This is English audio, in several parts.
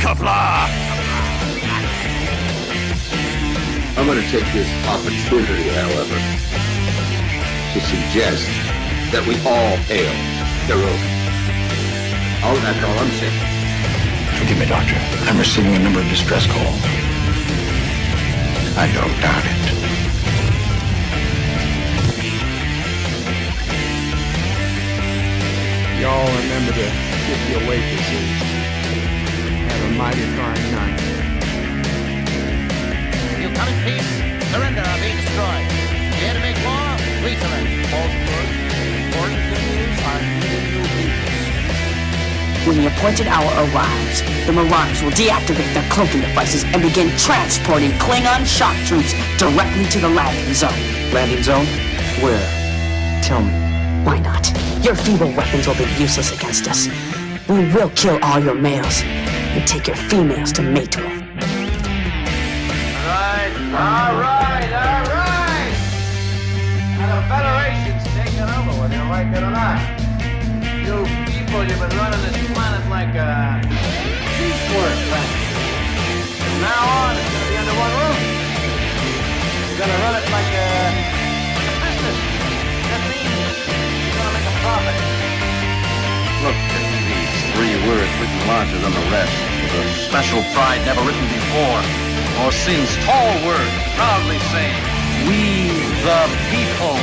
Qapla! I'm going to take this opportunity, however, to suggest that we all hail Caroga. Oh, that's all I'm saying. Forgive me, Doctor. I'm receiving a number of distress calls. I don't doubt it. Y'all remember to tip your waitresses. Have a mighty fine night. You come in peace, surrender or be destroyed. Here to make war, we surrender. False word. Important things are giving you people. When the appointed hour arrives, the Marauders will deactivate their cloaking devices and begin transporting Klingon shock troops directly to the landing zone. Landing zone? Where? Tell me. Why not? Your feeble weapons will be useless against us. We will kill all your males and take your females to mate with. All right. Now the Federation's taking over, whether you like it or not. You people, you've been running this planet like a piecework factory. From now on, it's gonna be under one roof. You're gonna run it like a business. That means you're gonna make a profit. Look at these 3 words written larger than the rest, with a special pride never written before, or since. Tall words, proudly saying, "We the people."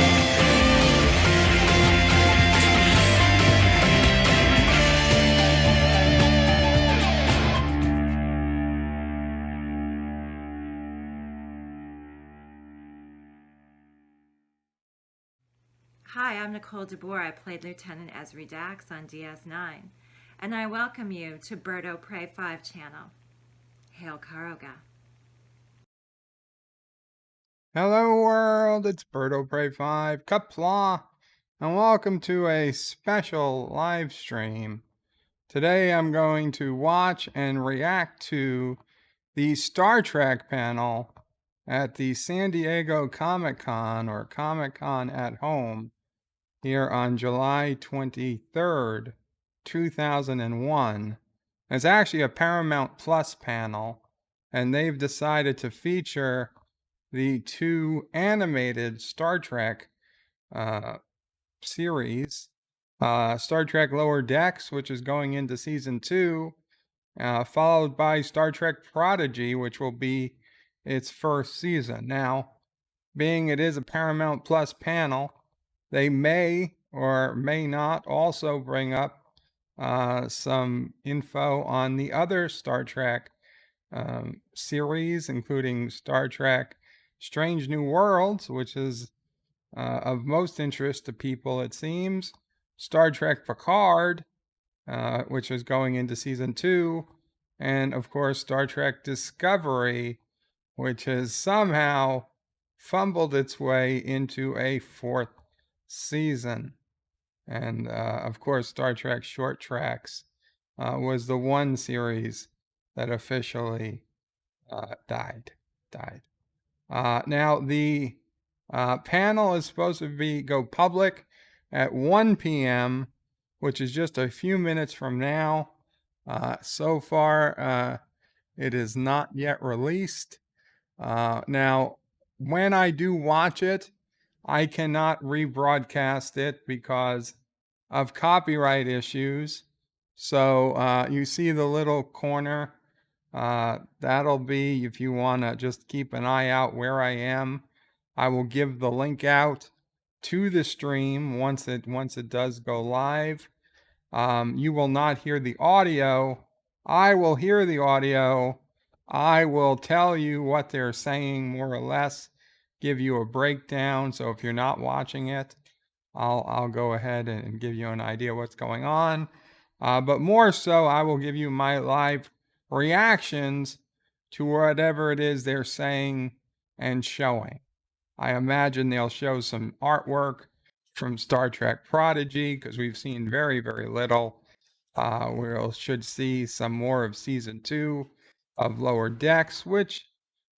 Hi, I'm Nicole DeBoer. I played Lieutenant Ezri Dax on DS9, and I welcome you to Bird O' Prey 5 channel. Hail Caroga. Hello world, it's Bird O' Prey 5, Qapla, and welcome to a special live stream. Today I'm going to watch and react to the Star Trek panel at the San Diego Comic-Con, or Comic-Con at Home, here on July 23rd, 2001. It's actually a Paramount Plus panel, and they've decided to feature the 2 animated Star Trek series, Star Trek Lower Decks, which is going into season 2, followed by Star Trek Prodigy, which will be its first season. Now, being it is a Paramount Plus panel, they may or may not also bring up some info on the other Star Trek series, including Star Trek Strange New Worlds, which is of most interest to people, it seems, Star Trek Picard, which is going into season 2, and of course Star Trek Discovery, which has somehow fumbled its way into a 4th season. And of course Star Trek Short Tracks was the one series that officially died. Now the panel is supposed to go public at 1 p.m., which is just a few minutes from now. So far, it is not yet released. Now, when I do watch it, I cannot rebroadcast it because of copyright issues. So you see the little corner. That'll be, if you want to just keep an eye out where I am. I will give the link out to the stream once it does go live. You will not hear the audio. I will hear the audio. I will tell you what they're saying, more or less, give you a breakdown. So if you're not watching it, I'll go ahead and give you an idea what's going on. But more so, I will give you my live reactions to whatever it is they're saying and showing. I imagine they'll show some artwork from Star Trek Prodigy, because we've seen very, very little. We should see some more of season 2 of Lower Decks, which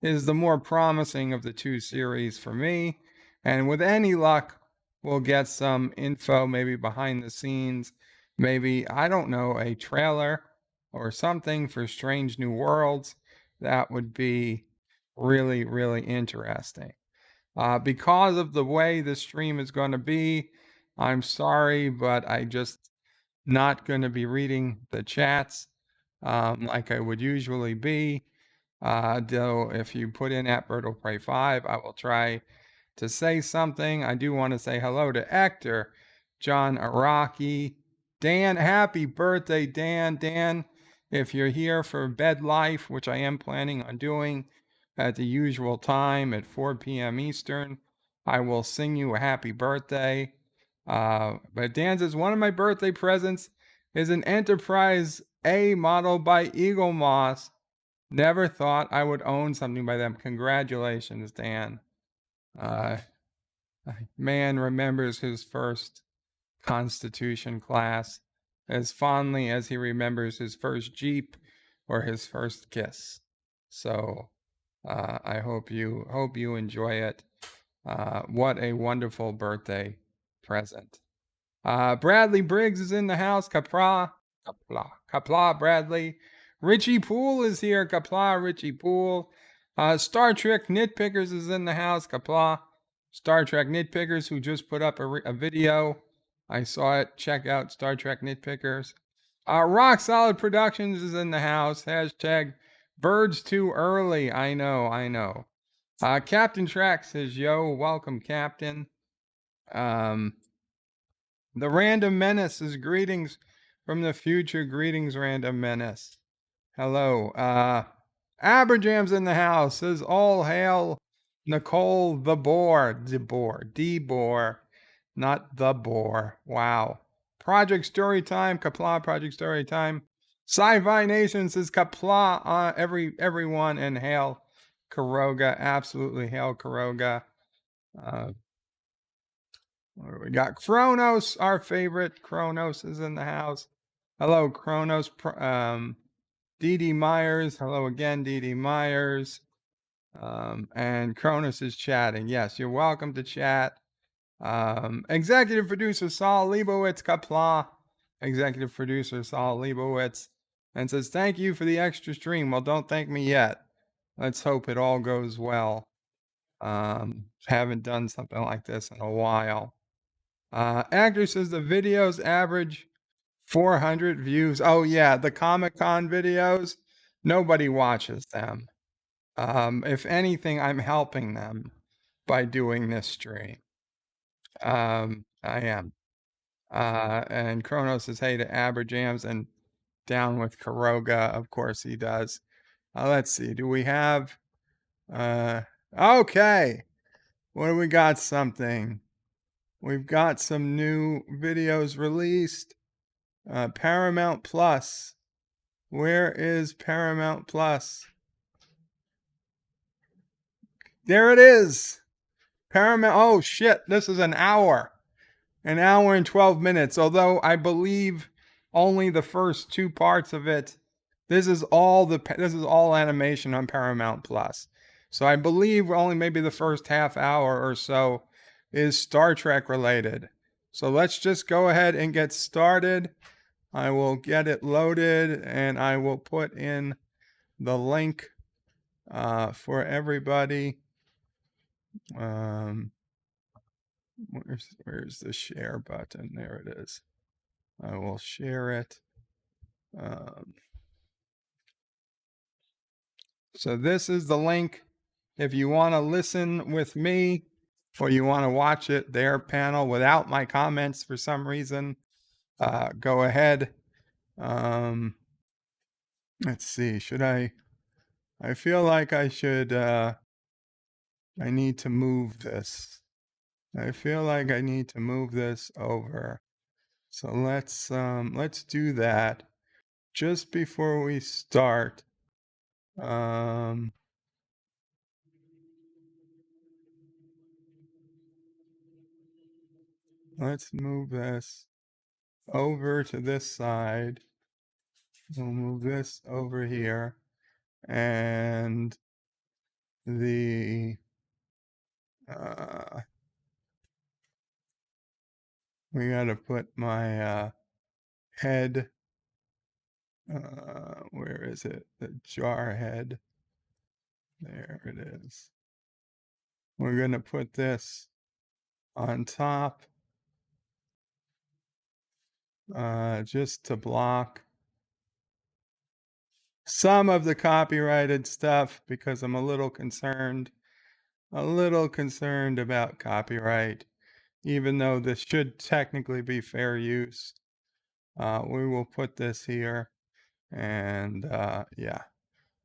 is the more promising of the 2 series for me. And with any luck, we'll get some info, maybe behind the scenes, maybe, I don't know, a trailer or something for Strange New Worlds, that would be really, really interesting. Because of the way the stream is going to be, I'm sorry, but I just not going to be reading the chats like I would usually be. Though if you put in at Berto Prey 5, I will try to say something. I do want to say hello to Hector, John Araki, Dan. Happy birthday, Dan. Dan, if you're here for Bed Life, which I am planning on doing at the usual time at 4 p.m. Eastern, I will sing you a happy birthday. But Dan says, one of my birthday presents is an Enterprise A model by Eagle Moss. Never thought I would own something by them. Congratulations, Dan. Man remembers his first Constitution class as fondly as he remembers his first Jeep or his first kiss. So I hope you enjoy it. What a wonderful birthday present. Bradley Briggs is in the house. Qapla, Bradley. Richie Poole is here. Qapla, Richie Poole. Star Trek Nitpickers is in the house. Qapla. Star Trek Nitpickers, who just put up a video. I saw it. Check out Star Trek Nitpickers. Rock Solid Productions is in the house. Hashtag birds too early. I know. Captain Track says, yo, welcome, Captain. The Random Menace is greetings from the future. Greetings, Random Menace. Hello. Aberjam's in the house. Says, all hail Nicole the Boar. D-Boar. Not the Boar. Wow. Project Storytime. Qapla, Project Storytime. Sci-Fi Nation says, Qapla, everyone, and hail Caroga. Absolutely hail Caroga. What do we got? Kronos, our favorite. Kronos is in the house. Hello, Kronos. Dee Myers. Hello again, Dee Myers. And Kronos is chatting. Yes, you're welcome to chat. Executive producer Saul Leibowitz, Qapla. Executive producer Saul Leibowitz. And says, thank you for the extra stream. Well, don't thank me yet. Let's hope it all goes well. Haven't done something like this in a while. Actor says the videos average 400 views. Oh yeah, the Comic-Con videos, nobody watches them. If anything, I'm helping them by doing this stream. I am. And Kronos says, hey to Aberjams, and down with Caroga. Of course he does. Let's see, do we have, okay. What do we got? Something. We've got some new videos released. Paramount Plus. Where is Paramount Plus? There it is. Paramount. Oh shit, this is an hour. An hour and 12 minutes. Although I believe only the first two parts of it. This is all animation on Paramount Plus. So I believe only maybe the first half hour or so is Star Trek related. So let's just go ahead and get started. I will get it loaded and I will put in the link for everybody. Where's the share button? There it is. I will share it. So this is the link. If you want to listen with me or you want to watch it, their panel without my comments for some reason, go ahead. Let's see, should I feel like I should, I need to move this. I feel like I need to move this over. So let's do that just before we start. Let's move this over to this side. We'll move this over here. And the we got to put my head Where is it? The Jarhead. There it is. We're going to put this on top just to block some of the copyrighted stuff because I'm a little concerned about copyright, even though this should technically be fair use. We will put this here and yeah,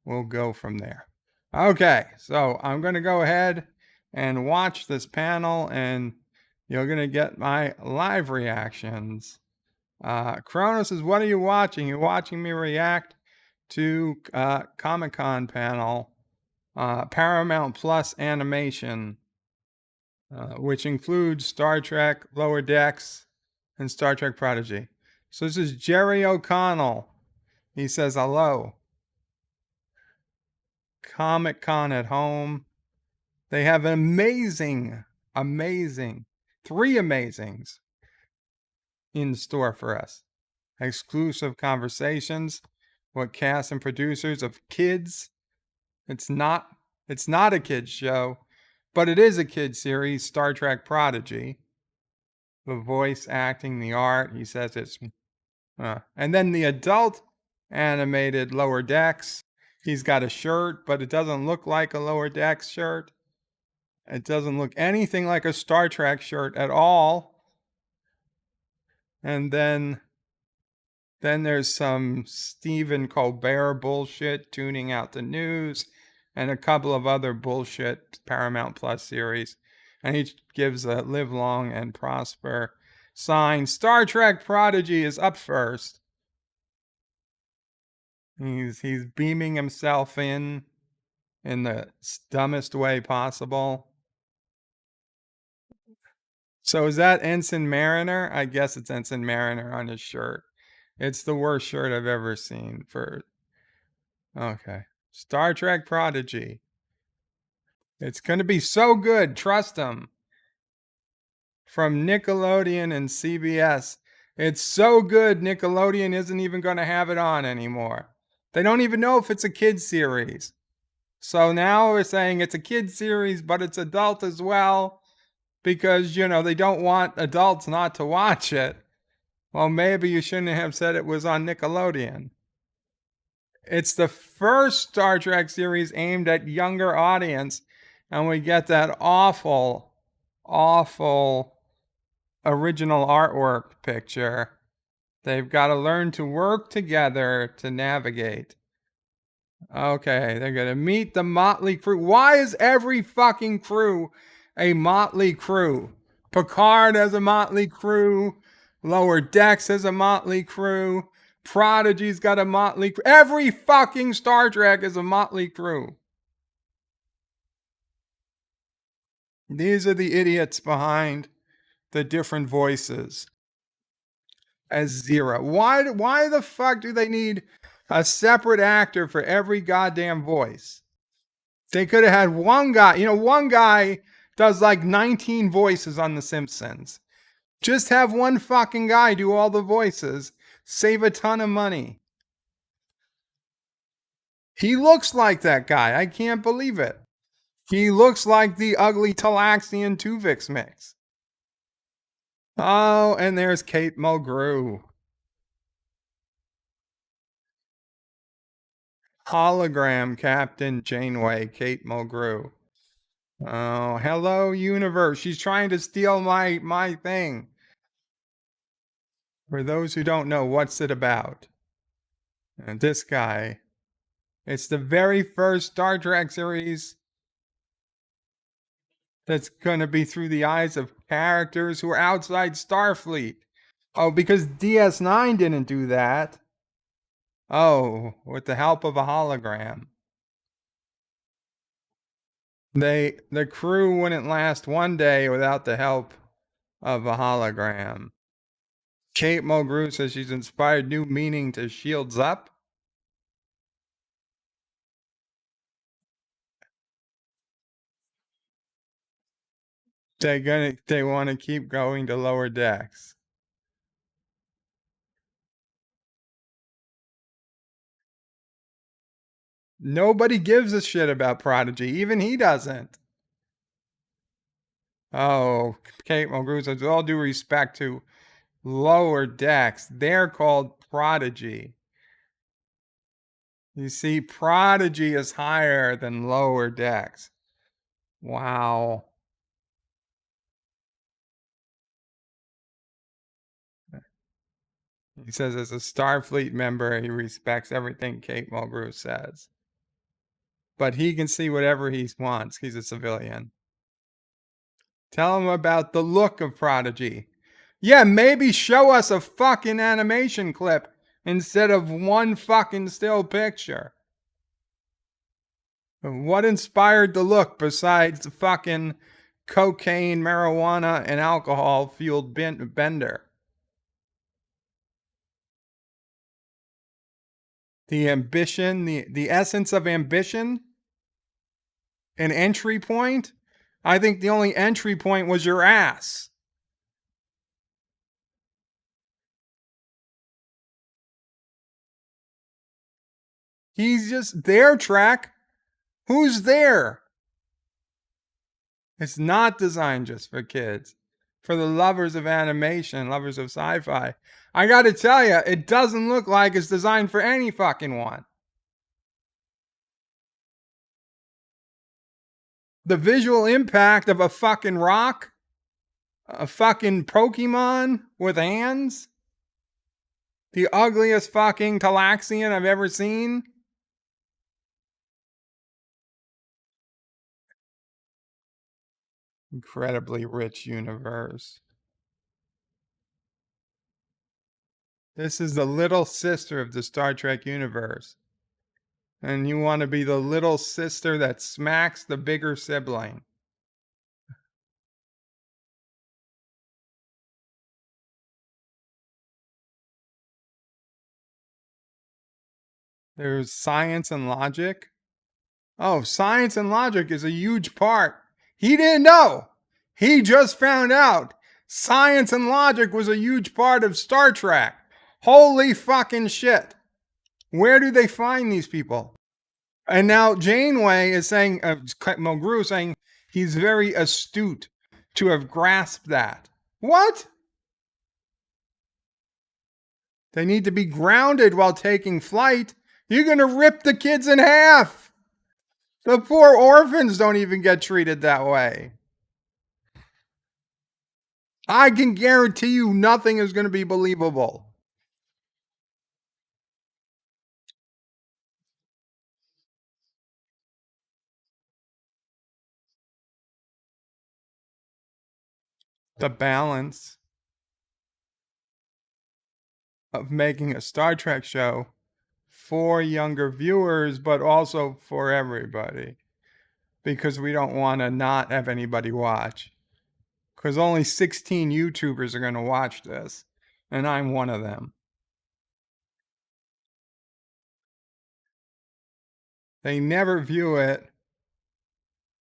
we'll go from there. Okay, so I'm going to go ahead and watch this panel and you're going to get my live reactions. Kronos says, what are you watching? You're watching me react to Comic-Con panel, Paramount Plus animation, which includes Star Trek Lower Decks and Star Trek Prodigy. So this is Jerry O'Connell. He says, hello. Comic-Con at home. They have an amazing, three amazings in store for us. Exclusive conversations with cast and producers of Kids. It's not a kids show, but it is a kids series, Star Trek Prodigy. The voice acting, the art, he says it's and then the adult animated Lower Decks. He's got a shirt, but it doesn't look like a Lower Decks shirt. It doesn't look anything like a Star Trek shirt at all. And then there's some Stephen Colbert bullshit, tuning out the news, and a couple of other bullshit Paramount Plus series. And he gives a live long and prosper sign. Star Trek Prodigy is up first. He's beaming himself in the dumbest way possible. So is that Ensign Mariner? I guess it's Ensign Mariner on his shirt. It's the worst shirt I've ever seen for... Okay. Star Trek Prodigy. It's going to be so good. Trust him. From Nickelodeon and CBS. It's so good, Nickelodeon isn't even going to have it on anymore. They don't even know if it's a kid's series. So now we're saying it's a kid's series, but it's adult as well. Because, they don't want adults not to watch it. Well, maybe you shouldn't have said it was on Nickelodeon. It's the first Star Trek series aimed at younger audience, and we get that awful original artwork picture. They've got to learn to work together to navigate. Okay, they're going to meet the motley crew. Why is every fucking crew a motley crew? Picard has a motley crew. Lower Decks has a motley crew. Prodigy's got a motley crew. Every fucking Star Trek is a motley crew. These are the idiots behind the different voices as Zero. Why the fuck do they need a separate actor for every goddamn voice? They could have had one guy. One guy does like 19 voices on The Simpsons. Just have one fucking guy do all the voices. Save a ton of money. He looks like that guy. I can't believe it. He looks like the ugly Talaxian Tuvix mix. Oh, and there's Kate Mulgrew. Hologram Captain Janeway, Kate Mulgrew. Oh, hello, universe. She's trying to steal my thing. For those who don't know, what's it about? And this guy. It's the very first Star Trek series that's going to be through the eyes of characters who are outside Starfleet. Oh, because DS9 didn't do that. Oh, with the help of a hologram. The crew wouldn't last one day without the help of a hologram. Kate Mulgrew says she's inspired new meaning to Shields Up. They want to keep going to Lower Decks. Nobody gives a shit about Prodigy. Even he doesn't. Oh, Kate Mulgrew says, with all due respect to Lower Decks, they're called Prodigy. You see, Prodigy is higher than Lower Decks. Wow. He says, as a Starfleet member, he respects everything Kate Mulgrew says. But he can see whatever he wants. He's a civilian. Tell him about the look of Prodigy. Yeah, maybe show us a fucking animation clip instead of one fucking still picture. What inspired the look besides the fucking cocaine, marijuana, and alcohol fueled bender? The ambition, the essence of ambition? An entry point? I think the only entry point was your ass. He's just there, Trek. Who's there? It's not designed just for kids. For the lovers of animation, lovers of sci-fi. I gotta tell you, it doesn't look like it's designed for any fucking one. The visual impact of a fucking rock, a fucking Pokemon with hands, the ugliest fucking Talaxian I've ever seen. Incredibly rich universe. This is the little sister of the Star Trek universe. And you want to be the little sister that smacks the bigger sibling. There's science and logic. Oh, science and logic is a huge part. He didn't know. He just found out. Science and logic was a huge part of Star Trek. Holy fucking shit. Where do they find these people? And now Janeway is saying, Mulgrew is saying he's very astute to have grasped that. What? They need to be grounded while taking flight. You're going to rip the kids in half. The poor orphans don't even get treated that way. I can guarantee you nothing is going to be believable. The balance of making a Star Trek show for younger viewers, but also for everybody. Because we don't want to not have anybody watch. Because only 16 YouTubers are going to watch this. And I'm one of them. They never view it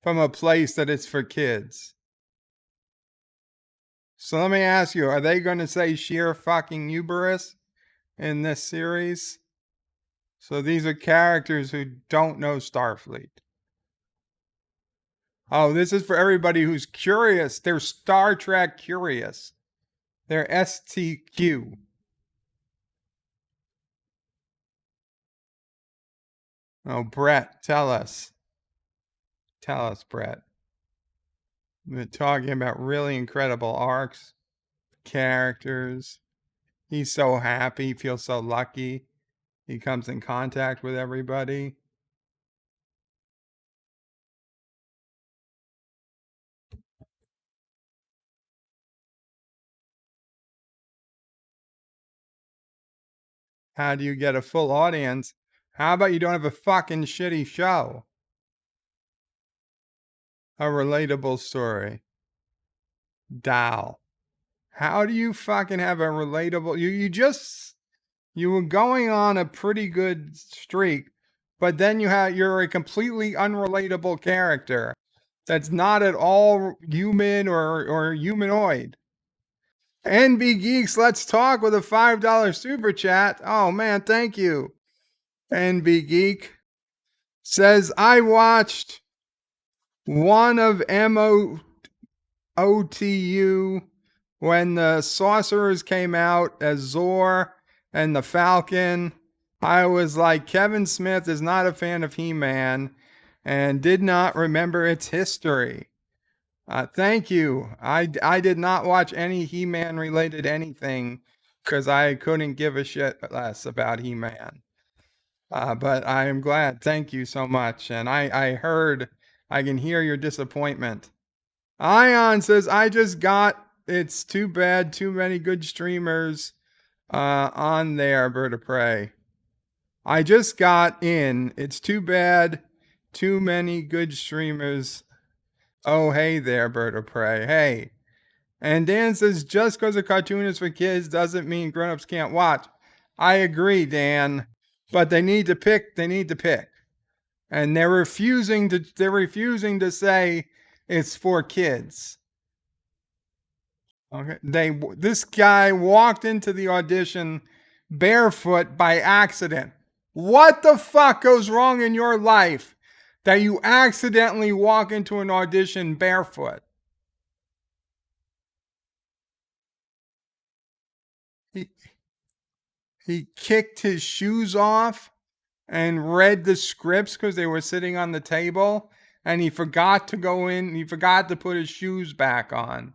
from a place that it's for kids. So let me ask you, are they going to say sheer fucking hubris in this series? So these are characters who don't know Starfleet. Oh, this is for everybody who's curious. They're Star Trek curious. They're STQ. Oh, Brett, tell us. Tell us, Brett. We're talking about really incredible arcs, characters. He's so happy, feels so lucky. He comes in contact with everybody. How do you get a full audience? How about you don't have a fucking shitty show? A relatable story. Dal. How do you fucking have a relatable... You were going on a pretty good streak, but then you're a completely unrelatable character that's not at all human or humanoid. NB Geeks, let's talk with a $5 super chat. Oh man, thank you, NB Geek. says, I watched one of MOTU when the sorcerers came out as Zor and the Falcon. I was like, Kevin Smith is not a fan of He-Man and did not remember its history. Thank you. I did not watch any He-Man related anything because I couldn't give a shit less about He-Man. But I am glad. Thank you so much. And I can hear your disappointment. Ion says, I just got, it's too bad, too many good streamers on there, Bird of Prey. I just got in. It's too bad, too many good streamers. Oh, hey there, Bird of Prey. Hey. And Dan says, just because a cartoon is for kids doesn't mean grown-ups can't watch. I agree, Dan. But they need to pick. And they're refusing to say it's for kids. Okay. This guy walked into the audition barefoot by accident. What the fuck goes wrong in your life that you accidentally walk into an audition barefoot? He kicked his shoes off and read the scripts because they were sitting on the table, and he forgot to go in. He forgot to put his shoes back on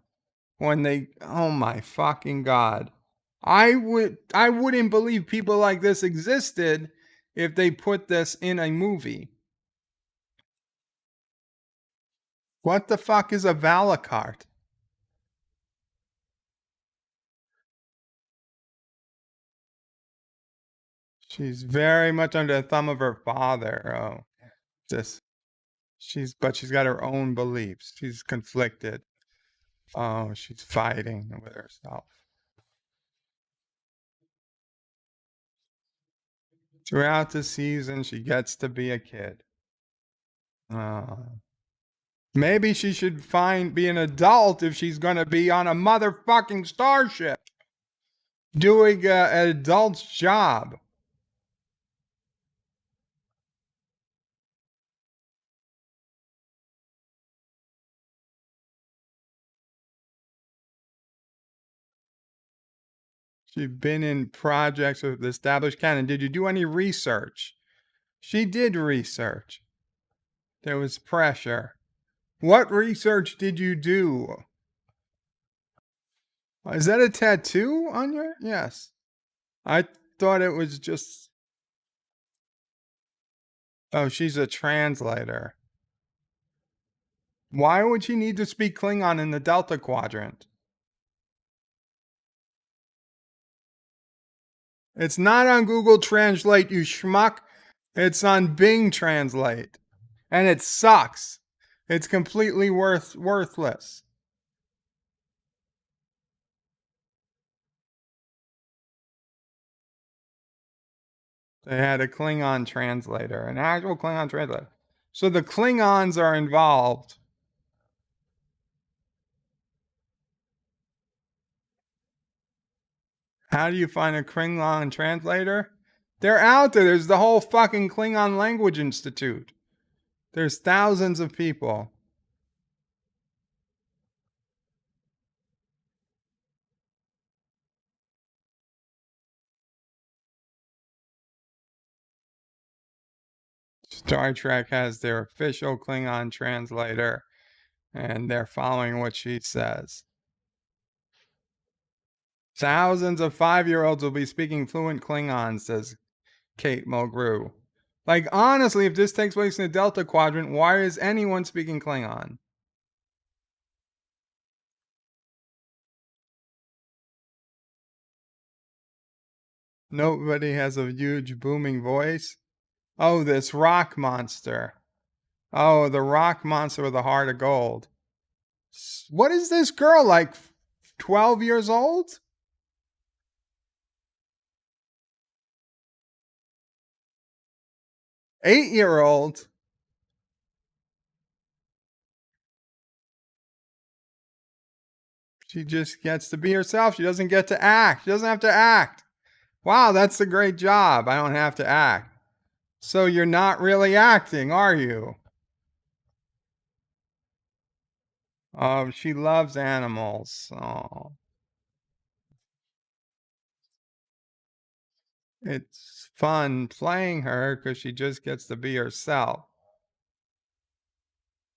oh my fucking God. I wouldn't believe people like this existed if they put this in a movie. What the fuck is a Valakart? She's very much under the thumb of her father. Oh, she's got her own beliefs. She's conflicted. Oh, she's fighting with herself. Throughout the season, she gets to be a kid. Maybe she should be an adult if she's going to be on a motherfucking starship doing an adult's job. She's been in projects with the established canon. Did you do any research? She did research. There was pressure. What research did you do? Is that a tattoo on your? Yes. I thought it was just. Oh, she's a translator. Why would she need to speak Klingon in the Delta Quadrant? It's not on Google Translate, you schmuck. It's on Bing Translate. And it sucks. It's completely worthless. They had a Klingon translator, an actual Klingon translator. So the Klingons are involved. How do you find a Klingon translator? They're out there. There's the whole fucking Klingon Language Institute. There's thousands of people. Star Trek has their official Klingon translator, and they're following what she says. Thousands of 5-year-olds will be speaking fluent Klingon, says Kate Mulgrew. Like, honestly, if this takes place in the Delta Quadrant, why is anyone speaking Klingon? Nobody has a huge booming voice. Oh, this rock monster. Oh, the rock monster with a heart of gold. What is this girl, like 12 years old? Eight-year-old. She just gets to be herself. She doesn't get to act. She doesn't have to act. Wow, that's a great job. I don't have to act. So you're not really acting, are you? Oh, she loves animals. Oh. It's fun playing her because she just gets to be herself.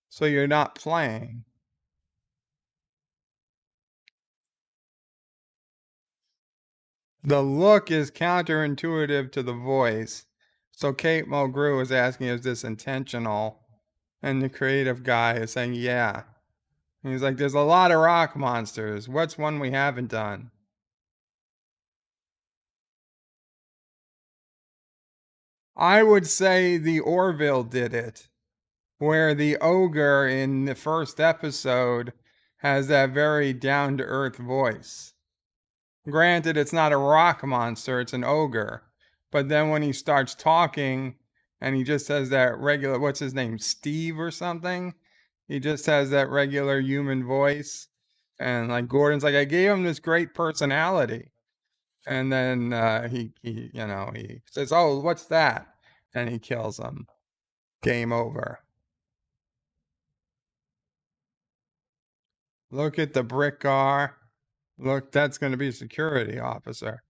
So you're not playing. The look is counterintuitive to the voice. So Kate Mulgrew is asking, is this intentional? And the creative guy is saying, yeah. And he's like, there's a lot of rock monsters. What's one we haven't done? I would say the Orville did it, where the ogre in the first episode has that very down-to-earth voice. Granted, it's not a rock monster, it's an ogre. But then when he starts talking and he just has that regular, what's his name, Steve or something? He just has that regular human voice. And like Gordon's like, I gave him this great personality. And then he says, oh, what's that? And he kills him. Game over. Look at the brick car. Look, that's going to be a security officer.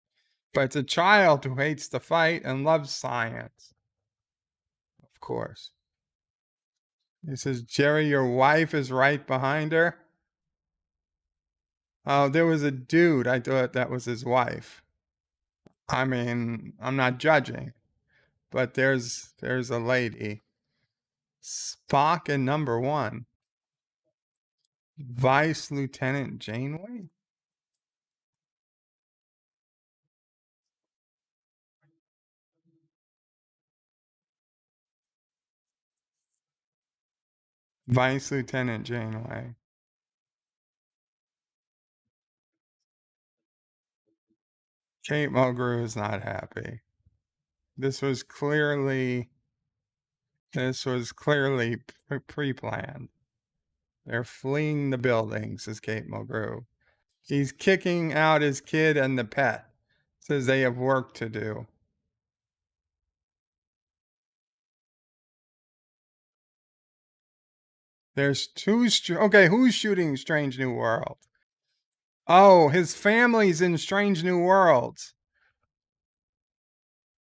But it's a child who hates to fight and loves science. Of course. He says, Jerry, your wife is right behind her. Oh, there was a dude. I thought that was his wife. I mean, I'm not judging, but there's a lady. Spock and number 1. Vice Lieutenant Janeway? Vice Lieutenant Janeway. Kate Mulgrew is not happy. This was clearly pre-planned. They're fleeing the building, says Kate Mulgrew. He's kicking out his kid and the pet. Says they have work to do. There's 2 okay, who's shooting Strange New World? Oh, his family's in Strange New Worlds.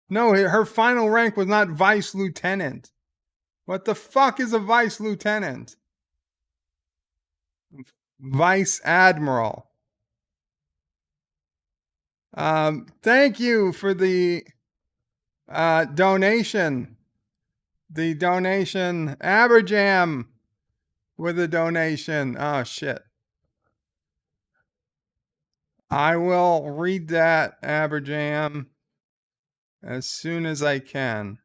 No, her final rank was not Vice Lieutenant. What the fuck is a Vice Lieutenant? Vice Admiral. Thank you for the donation. The donation. Aberjam with a donation. Oh, shit. I will read that, Aberjam, as soon as I can.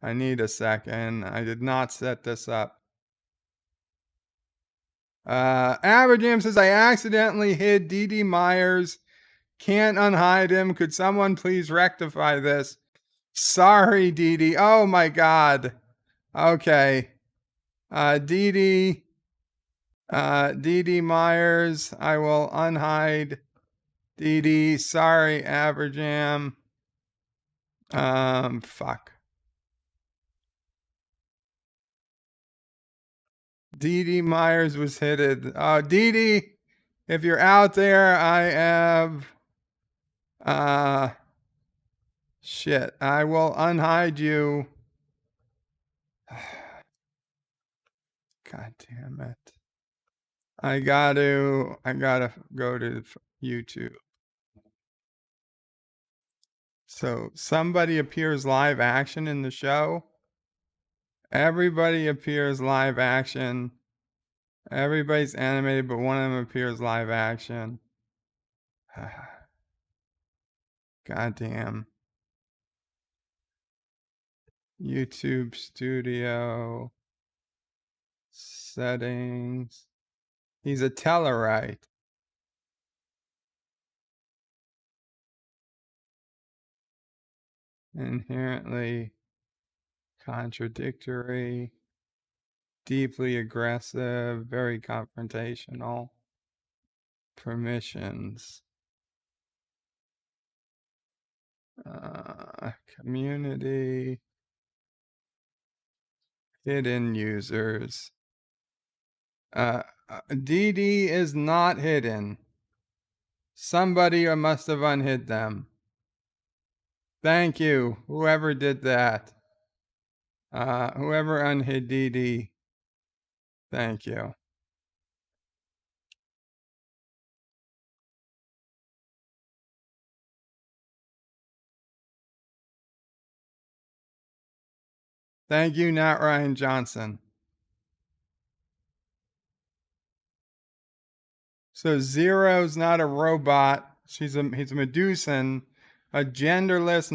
I need a second. I did not set this up. Aberjam says, I accidentally hid D.D. Myers. Can't unhide him. Could someone please rectify this? Sorry, Dee. Oh my God. Okay. Dee Myers. I will unhide Dee. Sorry, Aberjam. Fuck. Dee Myers was hidden. Dee, if you're out there, I have shit. I will unhide you. God damn it. I gotta go to YouTube. So somebody appears live action in the show. Everybody appears live action. Everybody's animated, but one of them appears live action. God damn. YouTube Studio. Settings. He's a Tellarite. Inherently contradictory, deeply aggressive, very confrontational. Permissions. Community. Hidden users. DD is not hidden. Somebody must have unhid them. Thank you, whoever did that. Whoever unhid DD. Thank you. Thank you, not Ryan Johnson. So Zero's not a robot. He's a Medusan, a genderless,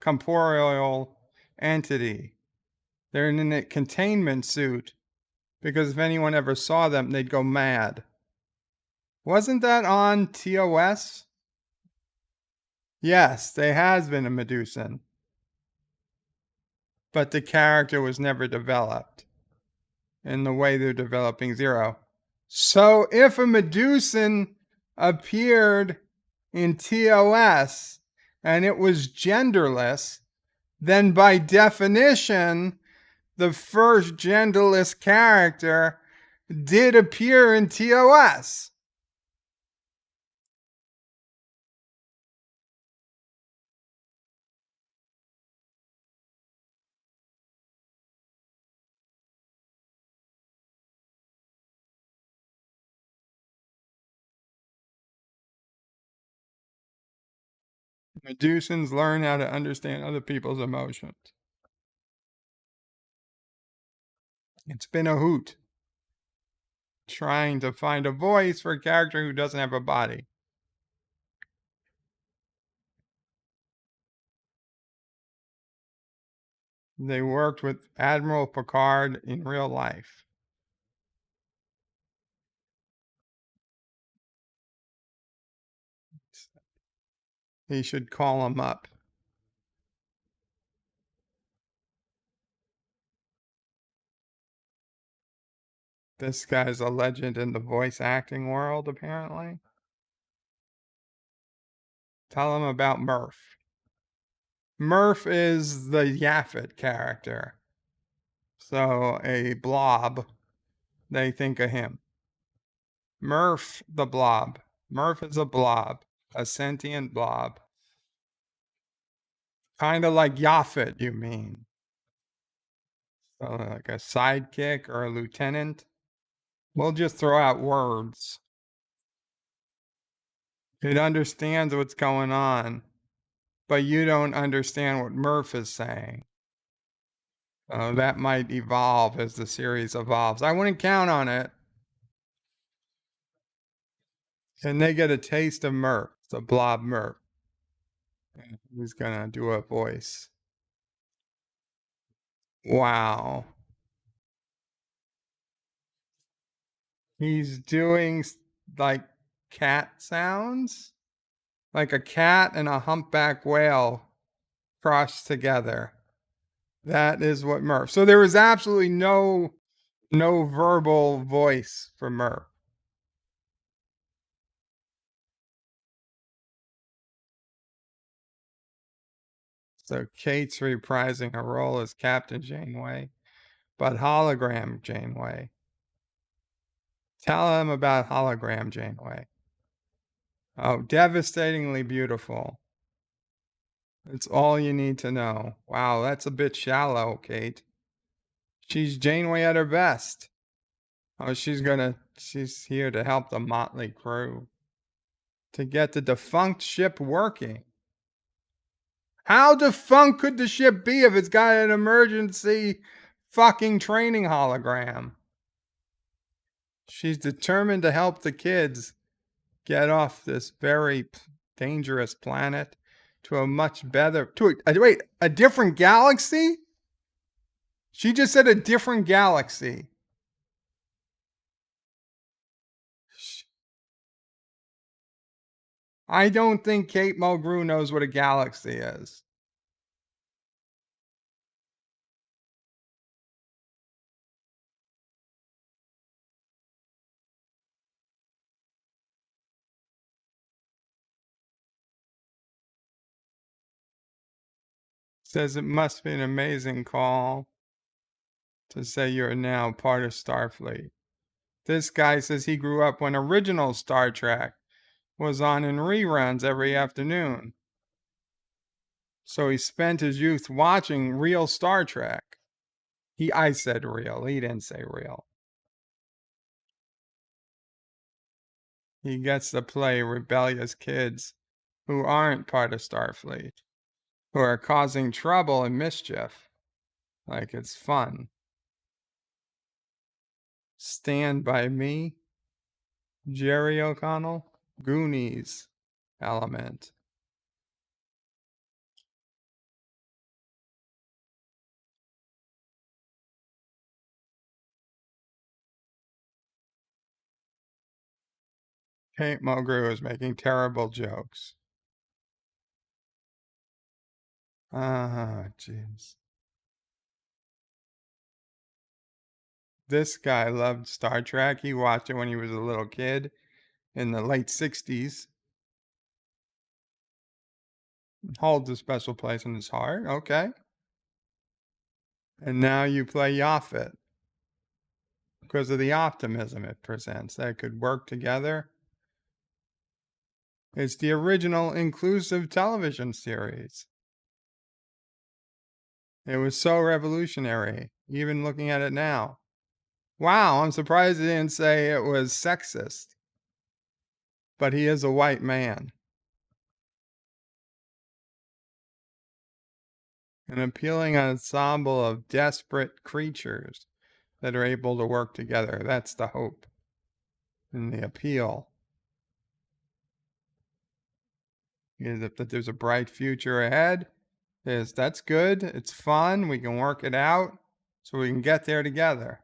corporeal entity. They're in a containment suit because if anyone ever saw them, they'd go mad. Wasn't that on TOS? Yes, there has been a Medusan. But the character was never developed in the way they're developing Zero. So if a Medusan appeared in TOS and it was genderless, then by definition, the first genderless character did appear in TOS. Medusans learn how to understand other people's emotions. It's been a hoot trying to find a voice for a character who doesn't have a body. They worked with Admiral Picard in real life. He should call him up. This guy's a legend in the voice acting world, apparently. Tell him about Murph. Murph is the Yaphet character. So a blob, they think of him. Murph the blob. Murph is a blob, a sentient blob. Kind of like Yaphet, you mean. So like a sidekick or a lieutenant. We'll just throw out words. It understands what's going on, but you don't understand what Murph is saying. That might evolve as the series evolves. I wouldn't count on it. And they get a taste of Murph, the blob Murph. He's gonna do a voice. Wow. He's doing like cat sounds, like a cat and a humpback whale crossed together. That is what Murph. So there was absolutely no verbal voice for Murph. So Kate's reprising her role as Captain Janeway, but hologram Janeway. Tell him about hologram Janeway. Oh, devastatingly beautiful. That's all you need to know. Wow, that's a bit shallow, Kate. She's Janeway at her best. Oh, she's here to help the motley crew. To get the defunct ship working. How defunct could the ship be if it's got an emergency fucking training hologram? She's determined to help the kids get off this very dangerous planet to a much better, a different galaxy? She just said a different galaxy. I don't think Kate Mulgrew knows what a galaxy is. Says it must be an amazing call. to say you're now part of Starfleet. This guy says he grew up when original Star Trek was on in reruns every afternoon. So he spent his youth watching real Star Trek. I said real. He didn't say real. He gets to play rebellious kids who aren't part of Starfleet, who are causing trouble and mischief. Like it's fun. Stand By Me, Jerry O'Connell, Goonies element. Kate Mulgrew is making terrible jokes. Ah, jeez. This guy loved Star Trek. He watched it when he was a little kid in the late 60s. Holds a special place in his heart. Okay. And now you play Yaphet because of the optimism it presents. That could work together. It's the original inclusive television series. It was so revolutionary, even looking at it now. Wow, I'm surprised he didn't say it was sexist. But he is a white man. An appealing ensemble of desperate creatures that are able to work together. That's the hope and the appeal. Is that there's a bright future ahead. That's good. It's fun. We can work it out so we can get there together.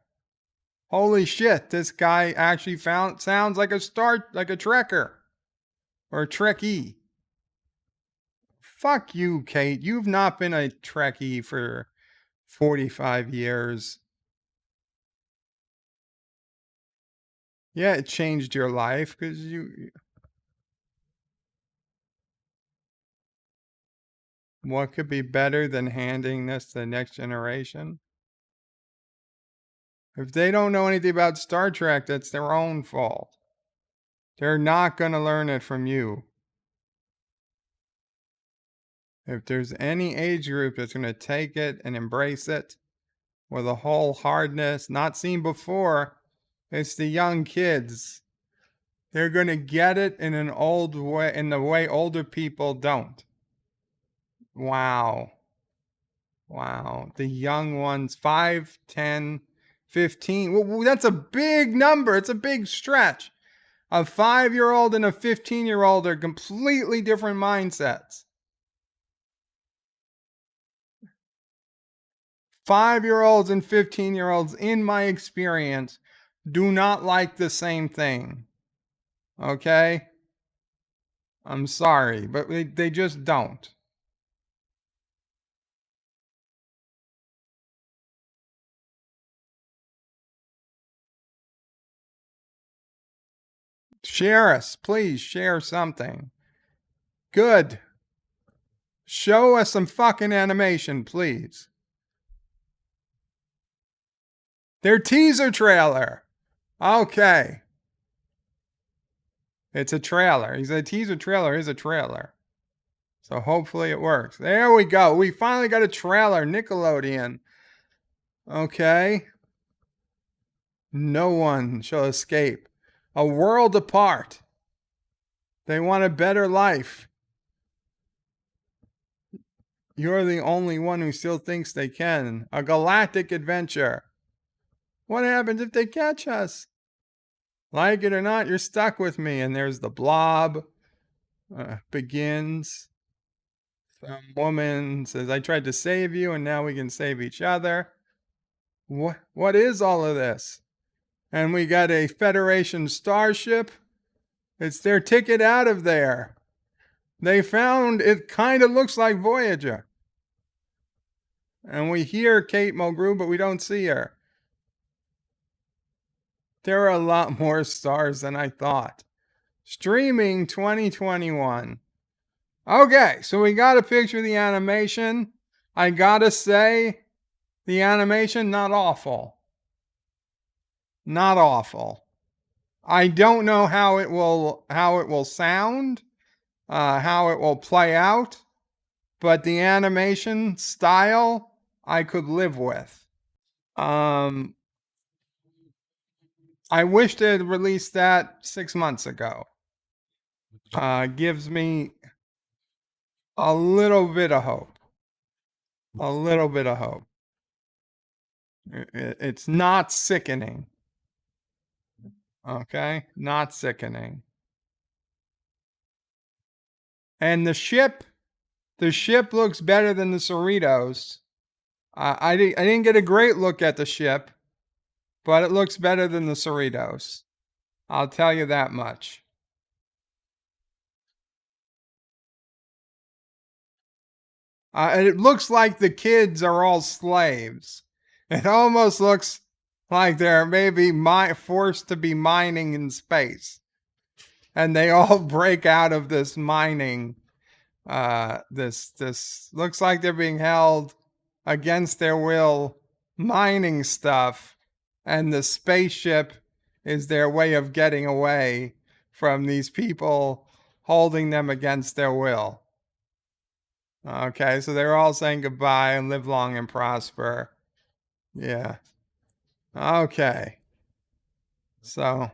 Holy shit, this guy actually sounds like a Trekker or a Trekkie. Fuck you, Kate. You've not been a Trekkie for 45 years. Yeah, it changed your life because you... What could be better than handing this to the next generation? If they don't know anything about Star Trek, that's their own fault. They're not going to learn it from you. If there's any age group that's going to take it and embrace it with a wholeheartedness not seen before, it's the young kids. They're going to get it in an old way, in the way older people don't. Wow. The young ones, 5, 10, 15. Well, that's a big number. It's a big stretch. A 5-year-old and a 15-year-old are completely different mindsets. 5-year-olds and 15-year-olds, in my experience, do not like the same thing. Okay? I'm sorry, but they just don't. Share us. Please share something. Good. Show us some fucking animation, please. Their teaser trailer. Okay. It's a trailer. He's a teaser trailer is a trailer. So hopefully it works. There we go. We finally got a trailer. Nickelodeon. Okay. No one shall escape. A world apart. They want a better life. You're the only one who still thinks they can. A galactic adventure. What happens if they catch us? Like it or not, you're stuck with me. And there's the blob. Begins. Some woman says, I tried to save you and now we can save each other. What is all of this? And we got a Federation starship. It's their ticket out of there. They found it kind of looks like Voyager. And we hear Kate Mulgrew, but we don't see her. There are a lot more stars than I thought. Streaming 2021. Okay, so we got a picture of the animation. I gotta say, The animation, not awful. Not awful. I don't know how it will sound, how it will play out, but the animation style I could live with. I wish they had released that 6 months ago. Gives me a little bit of hope. A little bit of hope. It's not sickening. Okay? Not sickening. And the ship looks better than the Cerritos. I didn't get a great look at the ship, but it looks better than the Cerritos. I'll tell you that much. And it looks like the kids are all slaves. It almost looks like they're maybe forced to be mining in space. And they all break out of this mining. This looks like they're being held against their will, mining stuff. And the spaceship is their way of getting away from these people holding them against their will. Okay, so they're all saying goodbye and live long and prosper. Yeah. Okay. So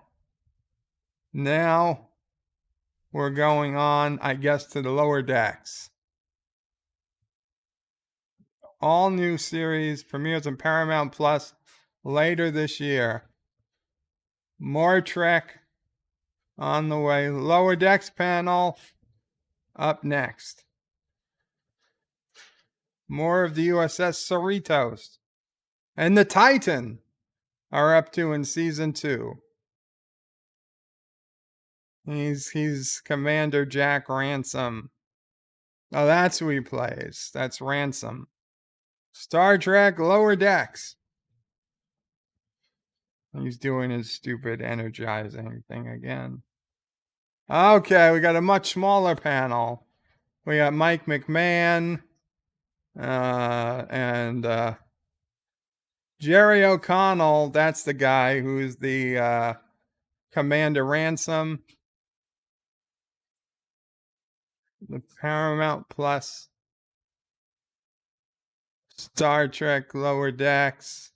now we're going on, I guess, to the lower decks. All new series premieres on Paramount Plus later this year. More Trek on the way. Lower decks panel up next. More of the USS Cerritos and the Titan are up to in season 2. He's Commander Jack Ransom. Oh, that's who he plays. That's Ransom. Star Trek Lower Decks. He's doing his stupid energizing thing again. Okay, we got a much smaller panel. We got Mike McMahon and Jerry O'Connell. That's the guy who's the Commander Ransom. The Paramount Plus Star Trek Lower Decks.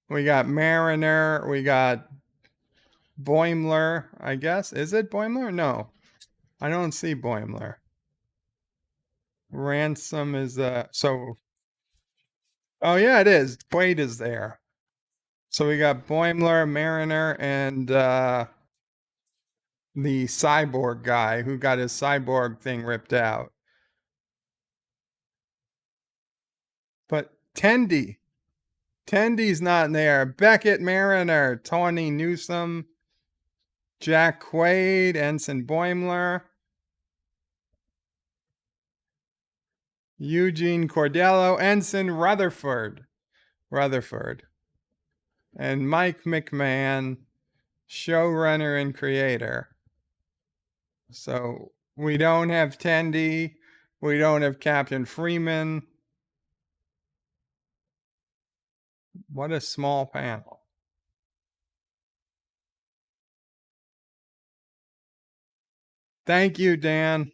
We got Mariner. We got Boimler, I guess. Is it Boimler? No, I don't see Boimler. Ransom is so. Oh yeah, it is. Quaid is there. So we got Boimler, Mariner, and the cyborg guy who got his cyborg thing ripped out. But Tendy's not there. Beckett, Mariner, Tawny Newsom, Jack Quaid, Ensign Boimler, Eugene Cordello, Ensign Rutherford, and Mike McMahon, showrunner and creator. So we don't have Tendy, we don't have Captain Freeman. What a small panel. Thank you, Dan.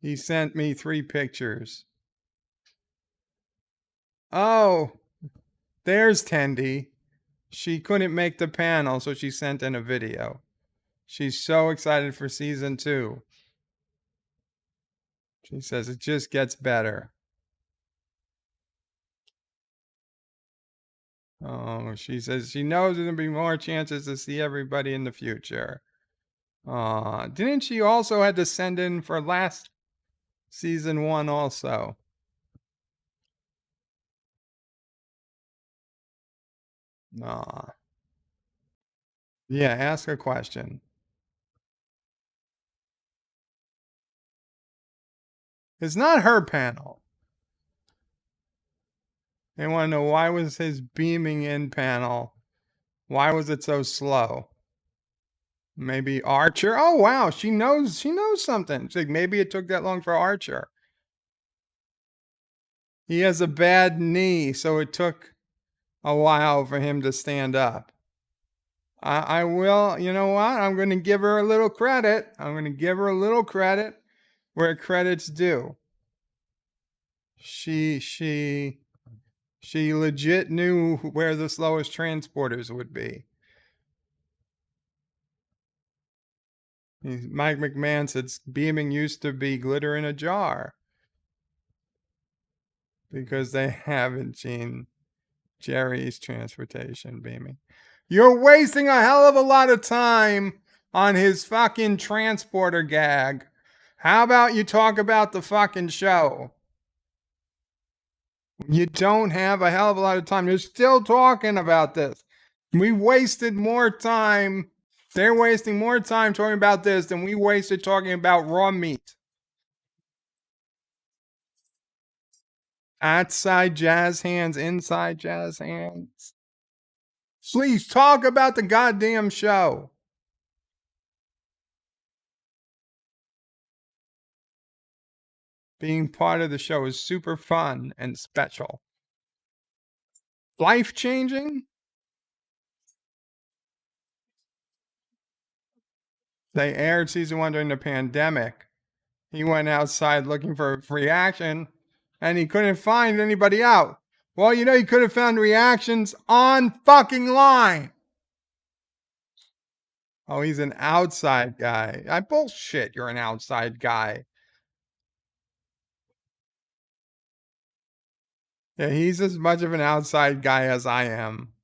He sent me 3 pictures. Oh, there's Tendy. She couldn't make the panel, so she sent in a video. She's so excited for season 2. She says it just gets better. Oh, she says she knows there'll be more chances to see everybody in the future. Didn't she also had to send in for last season 1 also? Yeah, ask a question. It's not her panel. They want to know why was his beaming in panel? Why was it so slow? Maybe Archer? Oh wow, she knows something. She's like, maybe it took that long for Archer. He has a bad knee, so it took a while for him to stand up. I will, you know what? I'm going to give her a little credit. I'm going to give her a little credit where credit's due. She legit knew where the slowest transporters would be. Mike McMahon said beaming used to be glitter in a jar because they haven't seen Jerry's transportation beaming. You're wasting a hell of a lot of time on his fucking transporter gag. How about you talk about the fucking show? You don't have a hell of a lot of time. You're still talking about this. We wasted more time. They're wasting more time talking about this than we wasted talking about raw meat. Outside jazz hands, inside jazz hands. Please talk about the goddamn show. Being part of the show is super fun and special. Life-changing? They aired season 1 during the pandemic. He went outside looking for reaction, and he couldn't find anybody out. Well, you know, he could have found reactions on fucking line. Oh, he's an outside guy. Bullshit, you're an outside guy. Yeah, he's as much of an outside guy as I am.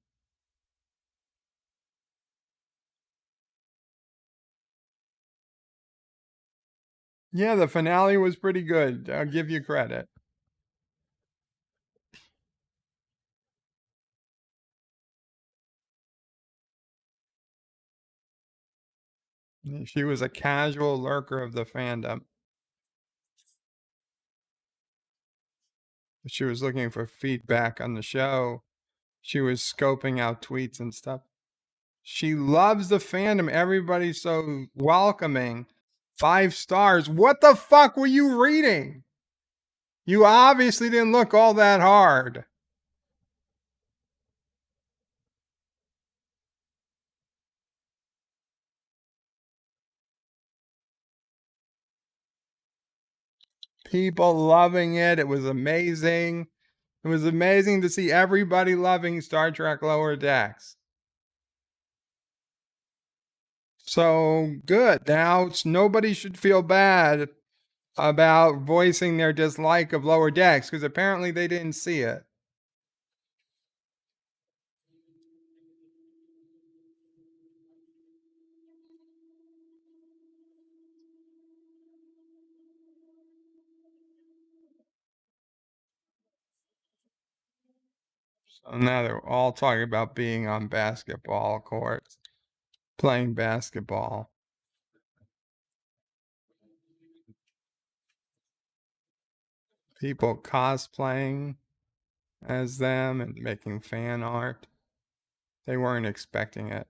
Yeah, the finale was pretty good. I'll give you credit. She was a casual lurker of the fandom. She was looking for feedback on the show. She was scoping out tweets and stuff. She loves the fandom. Everybody's so welcoming. 5 stars. What the fuck were you reading? You obviously didn't look all that hard. People loving it. It was amazing. It was amazing to see everybody loving Star Trek Lower Decks. So good. Now nobody should feel bad about voicing their dislike of Lower Decks because apparently they didn't see it. So now they're all talking about being on basketball courts, playing basketball. People cosplaying as them and making fan art. They weren't expecting it.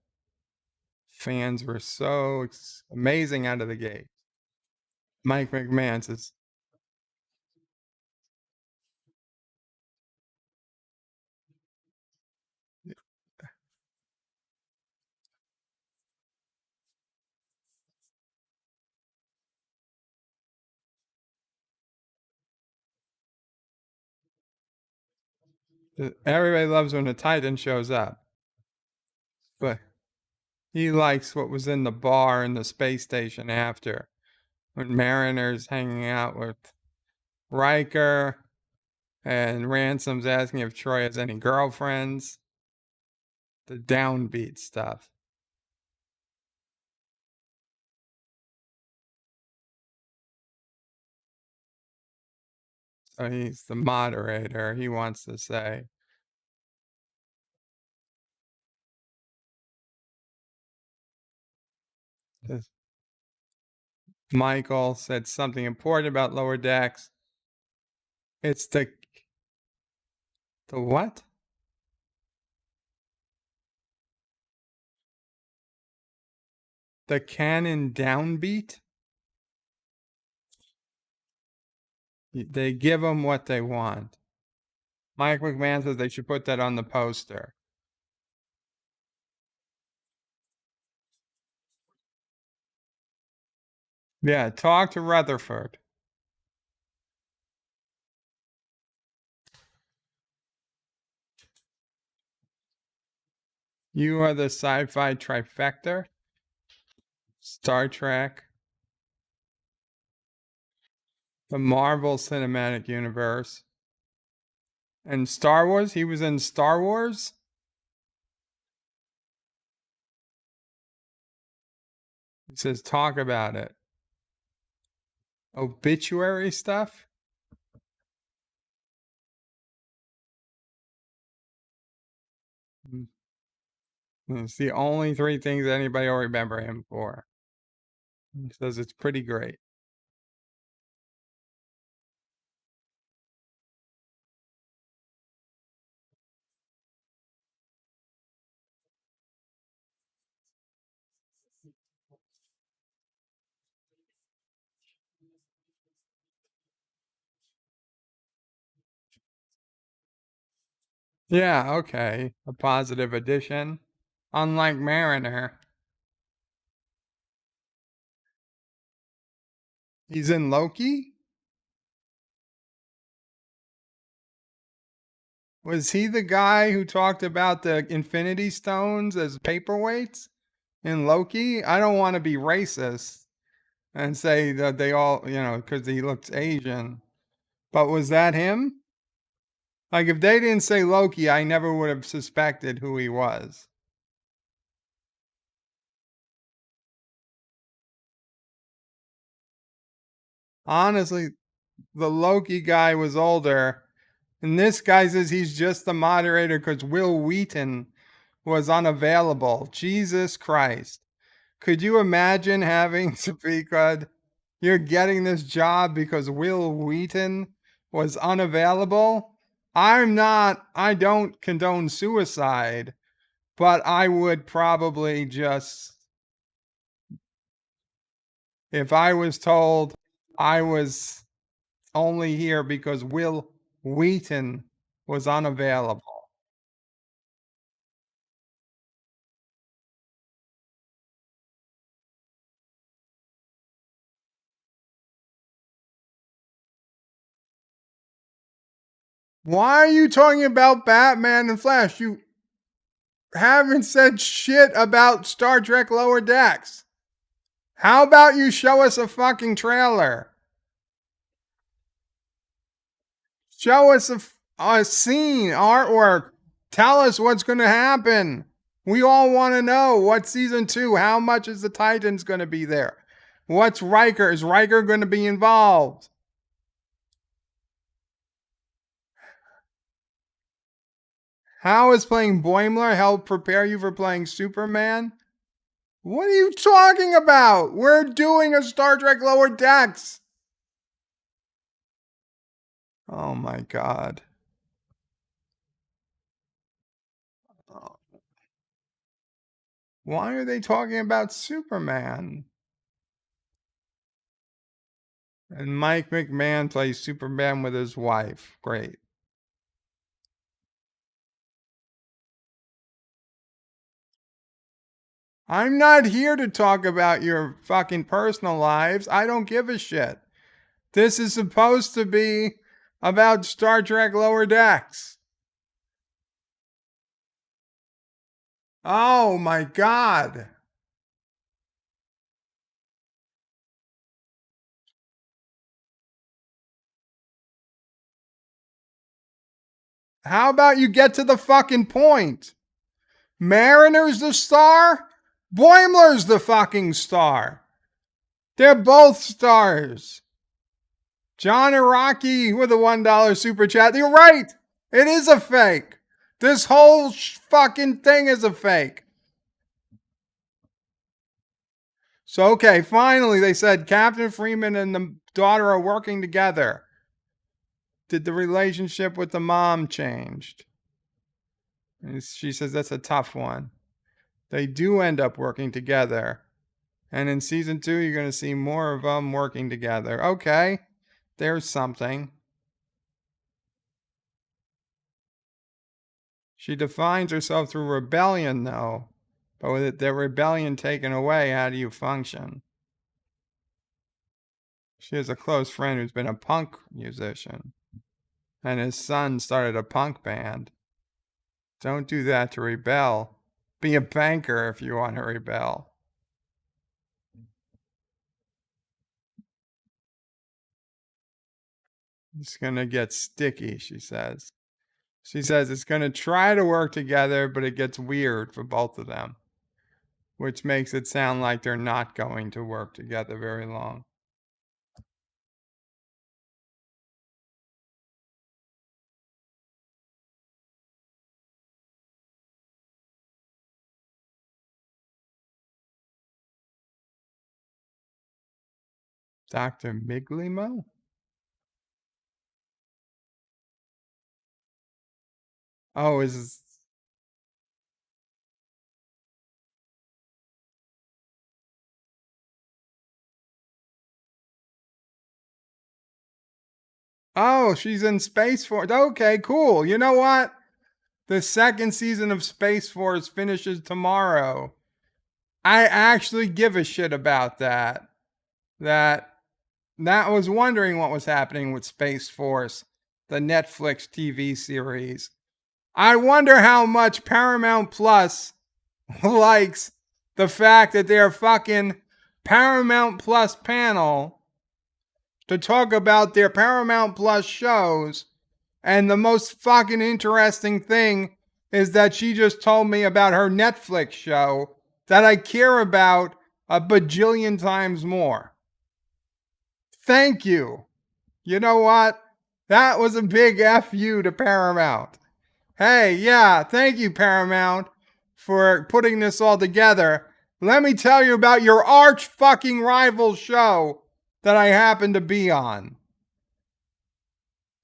Fans were so amazing out of the gate. Mike McMahon says, everybody loves when a Titan shows up. But he likes what was in the bar in the space station after. When Mariner's hanging out with Riker and Ransom's asking if Troy has any girlfriends. The downbeat stuff. So he's the moderator. He wants to say, Michael said something important about Lower Decks. It's the what? The canon downbeat? They give them what they want. Mike McMahon says they should put that on the poster. Yeah, talk to Rutherford. You are the sci-fi trifecta. Star Trek. The Marvel Cinematic Universe. And Star Wars? He was in Star Wars? He says, talk about it. Obituary stuff? It's the only three things anybody will remember him for. He says it's pretty great. Yeah, okay. A positive addition. Unlike Mariner. He's in Loki? Was he the guy who talked about the Infinity Stones as paperweights in Loki? I don't want to be racist and say that they all, because he looks Asian. But was that him? Like, if they didn't say Loki, I never would have suspected who he was. Honestly, the Loki guy was older. And this guy says he's just the moderator because Will Wheaton was unavailable. Jesus Christ. Could you imagine having to be good? You're getting this job because Will Wheaton was unavailable? I don't condone suicide, but I would probably just, if I was told I was only here because Will Wheaton was unavailable. Why are you talking about Batman and Flash? You haven't said shit about Star Trek Lower Decks. How about you show us a fucking trailer? Show us a scene, artwork. Tell us what's going to happen. We all want to know what season 2, how much is the Titans going to be there? What's Riker? Is Riker going to be involved? How is playing Boimler help prepare you for playing Superman? What are you talking about? We're doing a Star Trek Lower Decks. Oh my God. Why are they talking about Superman? And Mike McMahon plays Superman with his wife. Great. I'm not here to talk about your fucking personal lives. I don't give a shit. This is supposed to be about Star Trek Lower Decks. Oh my God. How about you get to the fucking point? Mariner's the star? Boimler's the fucking star. They're both stars. John Iraqi with a $1 super chat. You're right. It is a fake. This whole fucking thing is a fake. So, okay, finally they said Captain Freeman and the daughter are working together. Did the relationship with the mom changed? And she says that's a tough one. They do end up working together. And in season 2, you're going to see more of them working together. Okay, there's something. She defines herself through rebellion, though. But with the rebellion taken away, how do you function? She has a close friend who's been a punk musician, and his son started a punk band. Don't do that to rebel. Be a banker if you want to rebel. It's going to get sticky, she says. She says it's going to try to work together, but it gets weird for both of them, which makes it sound like they're not going to work together very long. Dr. Miglimo? Oh, is Oh, she's in Space Force. Okay, cool. You know what? The second season of Space Force finishes tomorrow. I actually give a shit about that. That was wondering what was happening with Space Force, the Netflix TV series. I wonder how much Paramount Plus likes the fact that their fucking Paramount Plus panel to talk about their Paramount Plus shows. And the most fucking interesting thing is that she just told me about her Netflix show that I care about a bajillion times more. Thank you. You know what? That was a big F you to Paramount. Hey, yeah, thank you, Paramount, for putting this all together. Let me tell you about your arch fucking rival show that I happen to be on.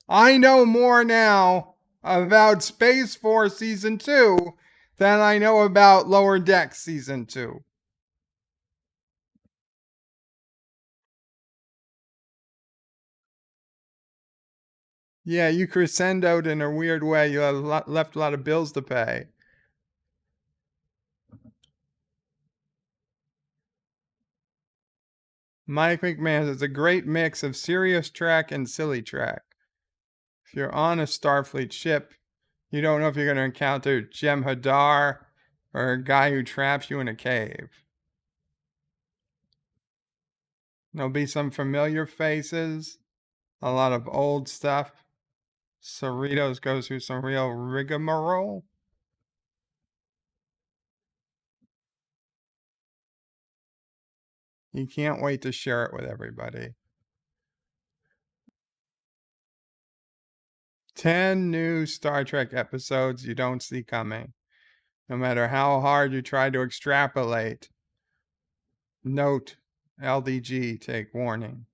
I know more now about Space Force Season 2 than I know about Lower Decks Season 2. Yeah, you crescendoed in a weird way. You left a lot of bills to pay. Mike McMahon says, a great mix of serious Trek and silly Trek. If you're on a Starfleet ship, you don't know if you're going to encounter Jem'Hadar or a guy who traps you in a cave. There'll be some familiar faces, a lot of old stuff. Cerritos goes through some real rigmarole. You can't wait to share it with everybody. 10 new Star Trek episodes you don't see coming. No matter how hard you try to extrapolate. Note, LDG, take warning.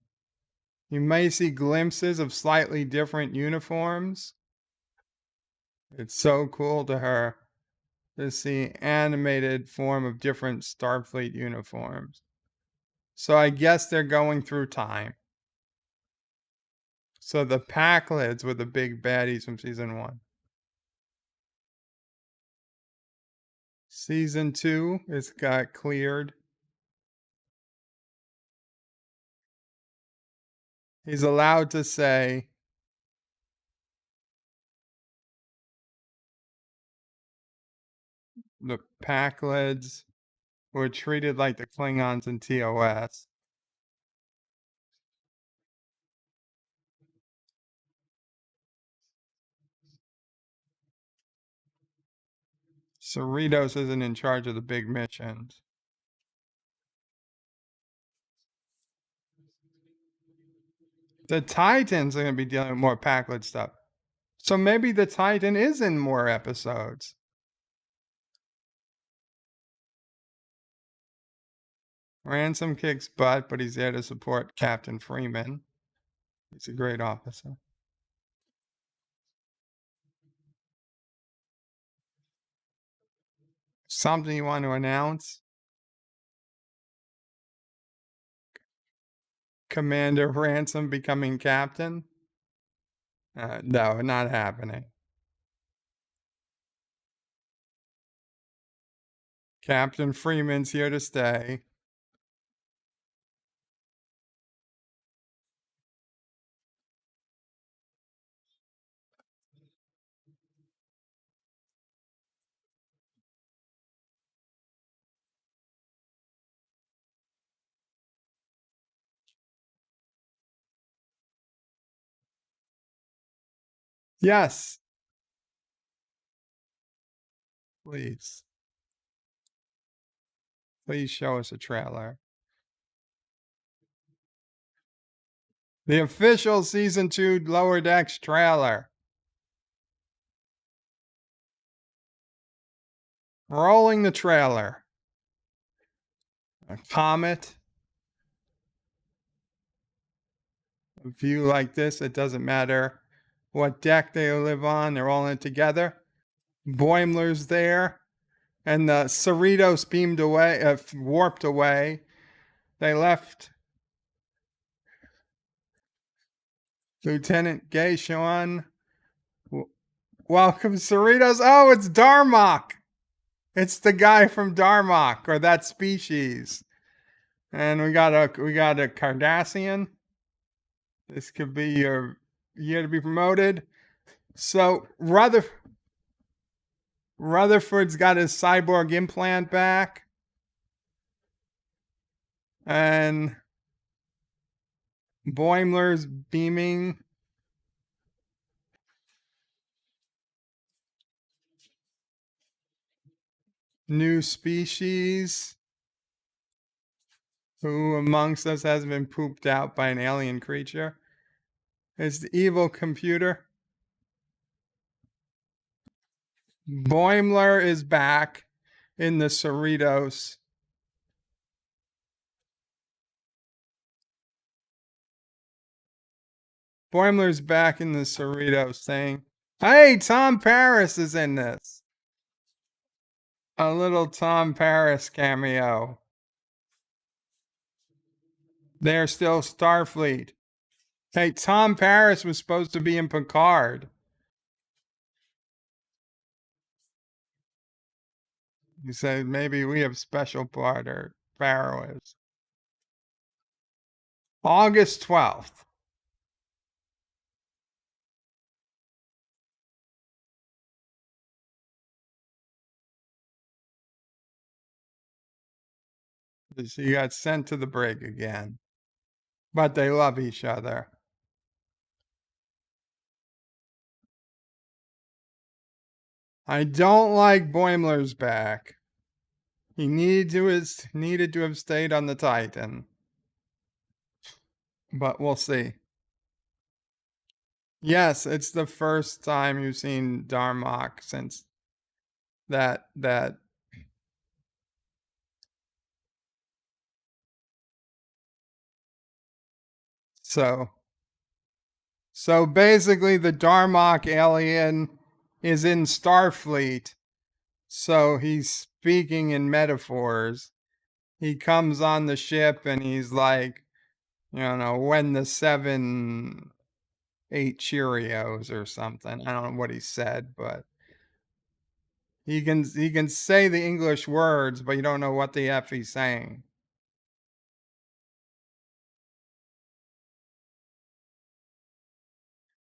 You may see glimpses of slightly different uniforms. It's so cool to her to see animated form of different Starfleet uniforms. So I guess they're going through time. So the Packlids were the big baddies from season 1. Season 2 is got cleared. He's allowed to say the Packlids were treated like the Klingons in TOS. Cerritos isn't in charge of the big missions. The Titans are going to be dealing with more Packlid stuff. So maybe the Titan is in more episodes. Ransom kicks butt, but he's there to support Captain Freeman. He's a great officer. Something you want to announce? Commander Ransom becoming captain? No, not happening. Captain Freeman's here to stay. Yes. Please. Please show us a trailer. The official season 2 Lower Decks trailer. Rolling the trailer. A comet. A view like this, it doesn't matter what deck they live on, they're all in it together. Boimler's there. And the Cerritos beamed away, warped away. They left Lieutenant Gaishon. Welcome, Cerritos. Oh, it's Darmok. It's the guy from Darmok, or that species. And we got a Cardassian. This could be your year to be promoted. So Rutherford's got his cyborg implant back. And Boimler's beaming. New species. Who amongst us has been pooped out by an alien creature? It's the evil computer. Boimler is back in the Cerritos. Boimler's back in the Cerritos saying, hey, Tom Paris is in this. A little Tom Paris cameo. They're still Starfleet. Hey, Tom Paris was supposed to be in Picard. He said maybe we have special part, or Pharaoh is. August 12th. He got sent to the brig again. But they love each other. I don't like Boimler's back. He needed to have stayed on the Titan. But we'll see. Yes, it's the first time you've seen Darmok since that So basically the Darmok alien is in Starfleet. So he's speaking in metaphors. He comes on the ship and he's like, when the 7 ate Cheerios or something. I don't know what he said, but he can say the English words, but you don't know what the F he's saying.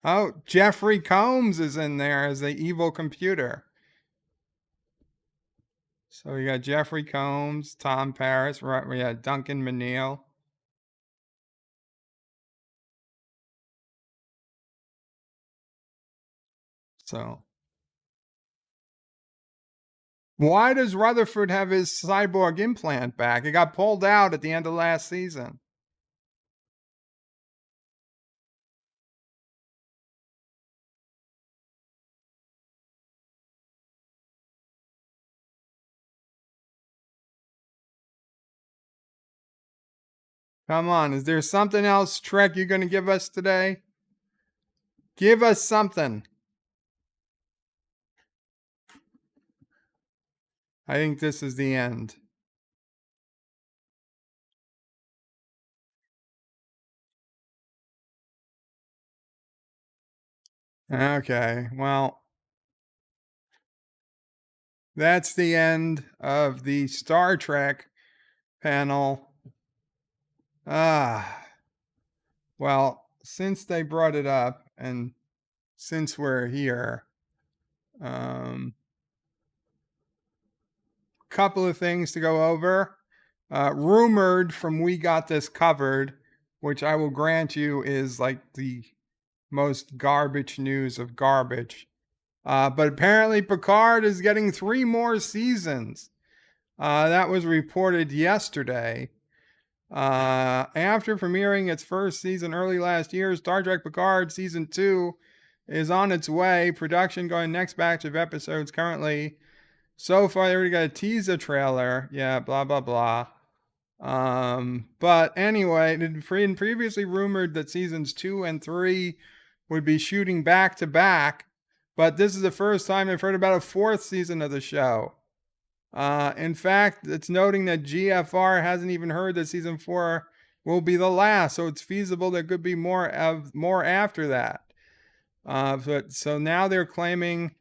Oh, Jeffrey Combs is in there as the evil computer. So we got Jeffrey Combs, Tom Paris, right? We had Duncan McNeil. So why does Rutherford have his cyborg implant back? It got pulled out at the end of last season. Come on, is there something else, Trek, you're going to give us today? Give us something. I think this is the end. Okay, well, that's the end of the Star Trek panel. Well, since they brought it up and since we're here, couple of things to go over. Rumored from We Got This Covered, which I will grant you is like the most garbage news of garbage. But apparently Picard is getting 3 more seasons. That was reported yesterday. After premiering its first season early last year, Star Trek Picard Season 2 is on its way. Production going next batch of episodes currently. So far, they already got a teaser trailer. Yeah, blah, blah, blah. But anyway, it had been previously rumored that seasons 2 and 3 would be shooting back to back. But this is the first time I've heard about a 4th season of the show. In fact, it's noting that GFR hasn't even heard that season 4 will be the last. So it's feasible there could be more after that. So now they're claiming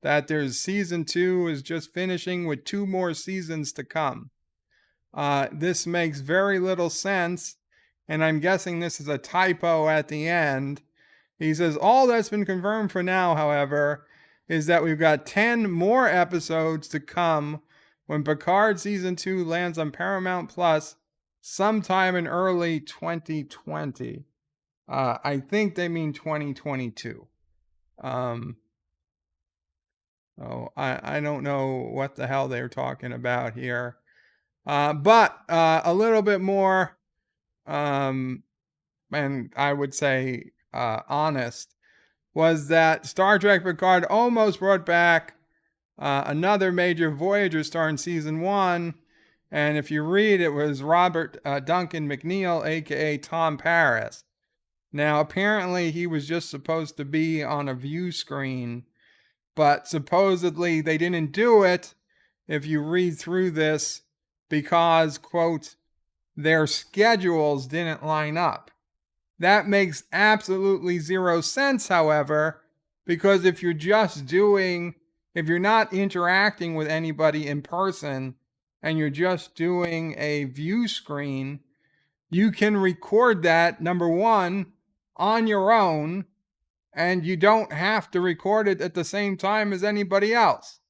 that there's season 2 is just finishing with 2 more seasons to come. This makes very little sense, and I'm guessing this is a typo at the end. He says, all that's been confirmed for now, however, is that we've got 10 more episodes to come when Picard Season 2 lands on Paramount Plus sometime in early 2020. I think they mean 2022. I don't know what the hell they're talking about here. But a little bit more, and I would say honest, was that Star Trek Picard almost brought back another major Voyager star in Season 1. And if you read, it was Robert Duncan McNeil, a.k.a. Tom Paris. Now, apparently, he was just supposed to be on a view screen, but supposedly they didn't do it, if you read through this, because, quote, their schedules didn't line up. That makes absolutely zero sense, however, because if you're not interacting with anybody in person and you're just doing a view screen, you can record that, number one, on your own, and you don't have to record it at the same time as anybody else.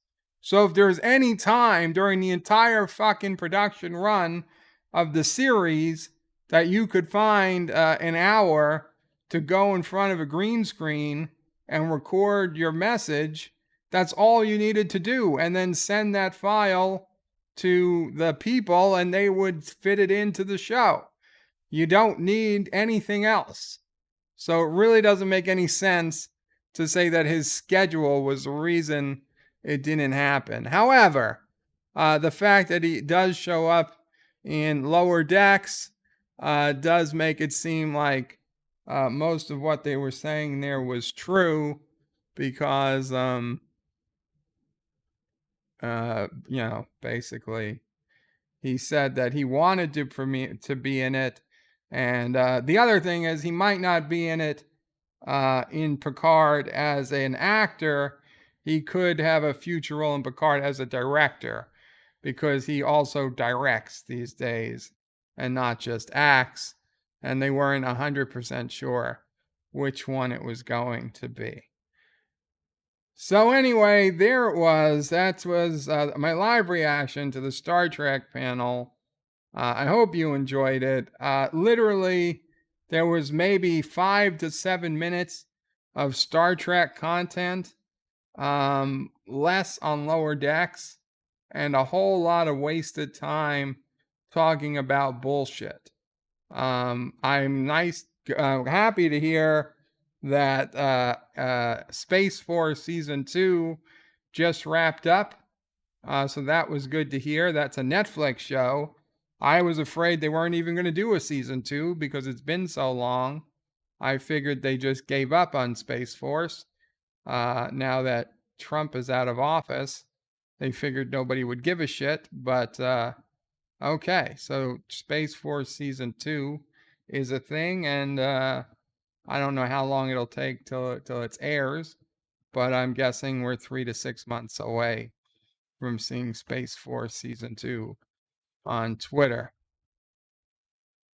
So if there's any time during the entire fucking production run of the series that you could find an hour to go in front of a green screen and record your message, that's all you needed to do, and then send that file to the people and they would fit it into the show. You don't need anything else. So it really doesn't make any sense to say that his schedule was the reason it didn't happen. However, the fact that he does show up in Lower Decks does make it seem like most of what they were saying there was true, because basically he said that he wanted to be in it, and the other thing is he might not be in it in Picard as an actor. He could have a future role in Picard as a director, because he also directs these days and not just acts, and they weren't 100% sure which one it was going to be. So anyway, there it was. That was my live reaction to the Star Trek panel. I hope you enjoyed it. Literally, there was maybe 5 to 7 minutes of Star Trek content, less on Lower Decks, and a whole lot of wasted time talking about bullshit. I'm happy to hear that Space Force Season 2 just wrapped up. So that was good to hear. That's a Netflix show. I was afraid they weren't even going to do a Season 2 because it's been so long. I figured they just gave up on Space Force. Now that Trump is out of office, they figured nobody would give a shit. But okay, so Space Force Season 2 is a thing, and I don't know how long it'll take till it airs, but I'm guessing we're 3 to 6 months away from seeing Space Force Season 2 on Twitter.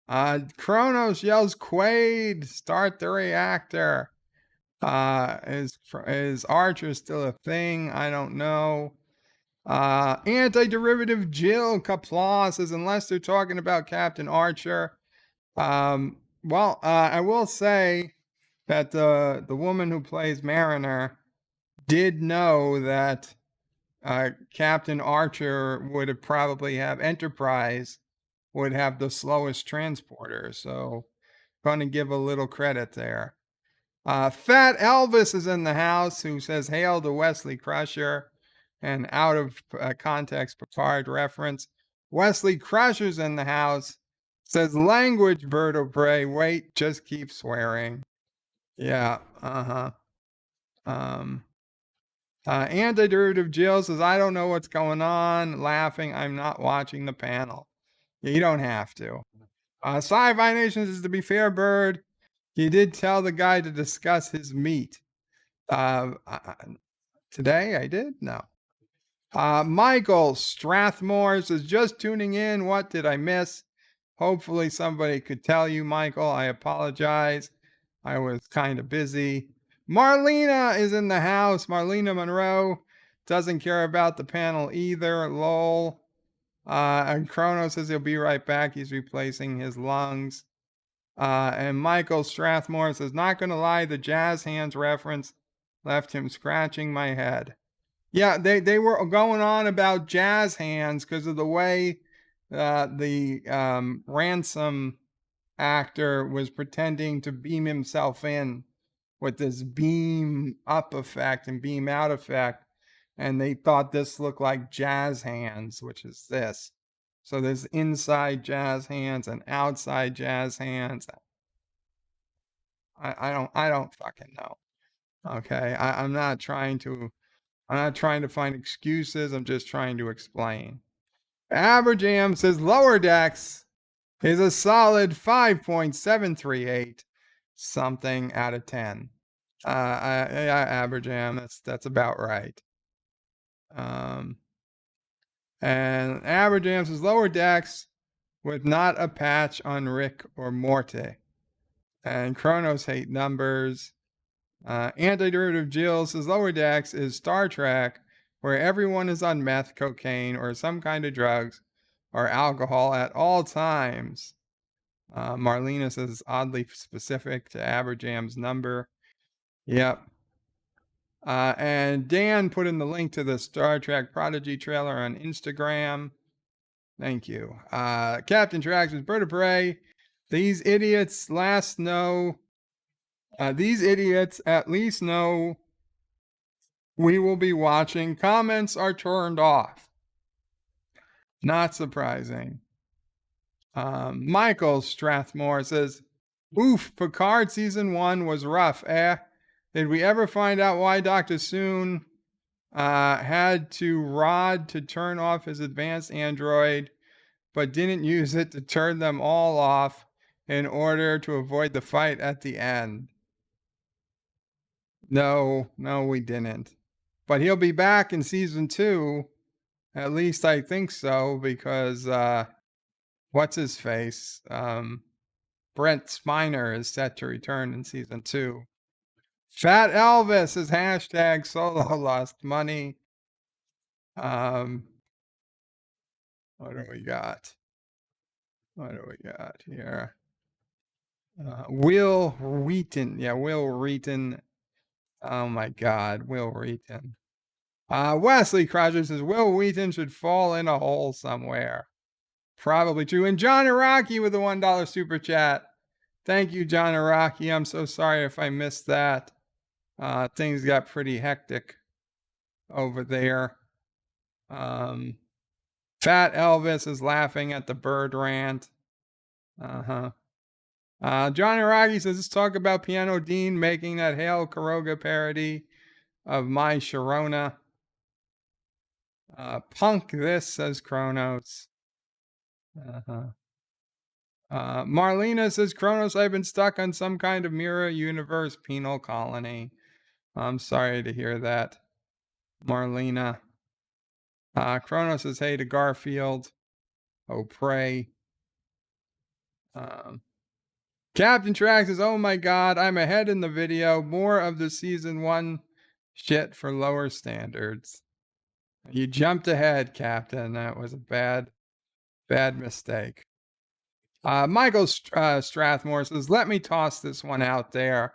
Kronos yells, Quaid, start the reactor. Is Archer still a thing? I don't know. Anti-derivative Jill Qapla says, unless they're talking about Captain Archer. Well, I will say that the woman who plays Mariner did know that Captain Archer would probably have Enterprise would have the slowest transporter, so going to give a little credit there. Fat Elvis is in the house, who says hail to Wesley Crusher, and out of context Picard reference. Wesley Crusher's in the house, says language, bird of prey, wait, just keep swearing. Yeah, Anti-derivative Jill says, I don't know what's going on, laughing, I'm not watching the panel. You don't have to. Sci-Fi Nation says, to be fair, Bird, you did tell the guy to discuss his meat. Today I did? No. Michael Strathmore says, just tuning in, what did I miss? Hopefully somebody could tell you, Michael. I apologize. I was kind of busy. Marlena is in the house. Marlena Monroe doesn't care about the panel either. Lol. And Kronos says he'll be right back. He's replacing his lungs. And Michael Strathmore says, not going to lie, the jazz hands reference left him scratching my head. Yeah, they were going on about jazz hands because of the way the Ransom actor was pretending to beam himself in with this beam up effect and beam out effect. And they thought this looked like jazz hands, which is this. So there's inside jazz hands and outside jazz hands. I don't fucking know. Okay, I'm not trying to find excuses. I'm just trying to explain. Aberjam says Lower Decks is a solid 5.738 something out of 10. Yeah, Aberjam, that's about right. And Aberjam says Lower Decks with not a patch on Rick or Morty. And Kronos hate numbers. Anti-derivative Jill says Lower Decks is Star Trek where everyone is on meth, cocaine, or some kind of drugs or alcohol at all times. Marlena says oddly specific to Aberjam's number. Yep. And Dan put in the link to the Star Trek Prodigy trailer on Instagram. Thank you. Captain Trax with Bird of Prey. These idiots at least know we will be watching. Comments are turned off. Not surprising. Michael Strathmore says, oof, Picard season 1 was rough, eh? Did we ever find out why Dr. Soon had to Rod to turn off his advanced android, but didn't use it to turn them all off in order to avoid the fight at the end? No, we didn't. But he'll be back in season 2. At least I think so, because what's his face? Brent Spiner is set to return in season 2. Fat Elvis is hashtag solo lost money. What do we got? Here? Will Wheaton. Yeah, Will Wheaton. Oh my God, Will Wheaton. Wesley Crusher says Will Wheaton should fall in a hole somewhere. Probably true. And John Araki with the $1 super chat. Thank you, John Araki. I'm so sorry if I missed that. Things got pretty hectic over there. Fat Elvis is laughing at the bird rant. John Araki says, let's talk about Piano Dean making that Hail Caroga parody of My Sharona. Punk this, says Kronos. Marlena says, Kronos, I've been stuck on some kind of mirror universe penal colony. I'm sorry to hear that, Marlena. Kronos says, hey to Garfield. Oh, pray. Captain Track says, oh my God, I'm ahead in the video. More of the season 1 shit for lower standards. You jumped ahead, Captain. That was a bad mistake. Michael Strathmore says, let me toss this one out there.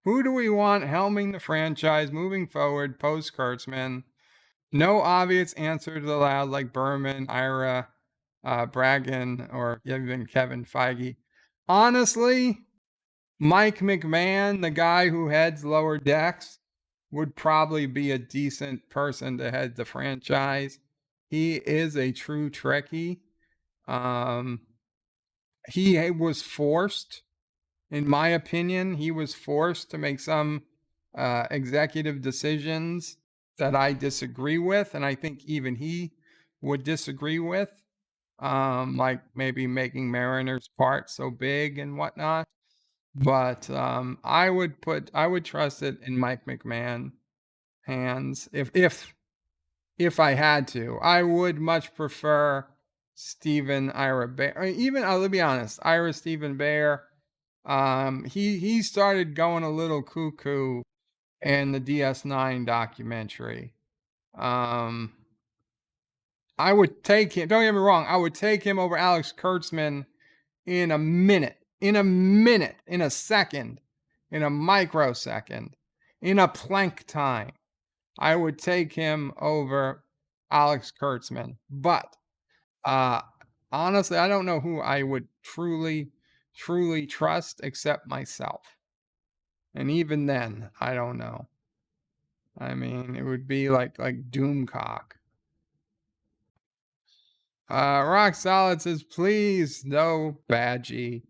Who do we want helming the franchise moving forward post Kurtzman? No obvious answer to the loud like Berman, Ira, Bragan, or even Kevin Feige. Honestly, Mike McMahon, the guy who heads Lower Decks, would probably be a decent person to head the franchise. He is a true Trekkie. He was forced, in my opinion, he was forced to make some executive decisions that I disagree with, and I think even he would disagree with, like maybe making Mariner's part so big and whatnot. But I would trust it in Mike McMahon hands if I had to. I would much prefer Stephen Ira Bear. Even I'll be honest, Ira Stephen Bear. He started going a little cuckoo in the DS9 documentary. I would take him. Don't get me wrong. I would take him over Alex Kurtzman in a minute, in a second, in a microsecond, in a plank time. I would take him over Alex Kurtzman. But honestly, I don't know who I would truly trust except myself. And even then, I don't know. I mean, it would be like Doomcock. Rock Solid says, please, no Badgie.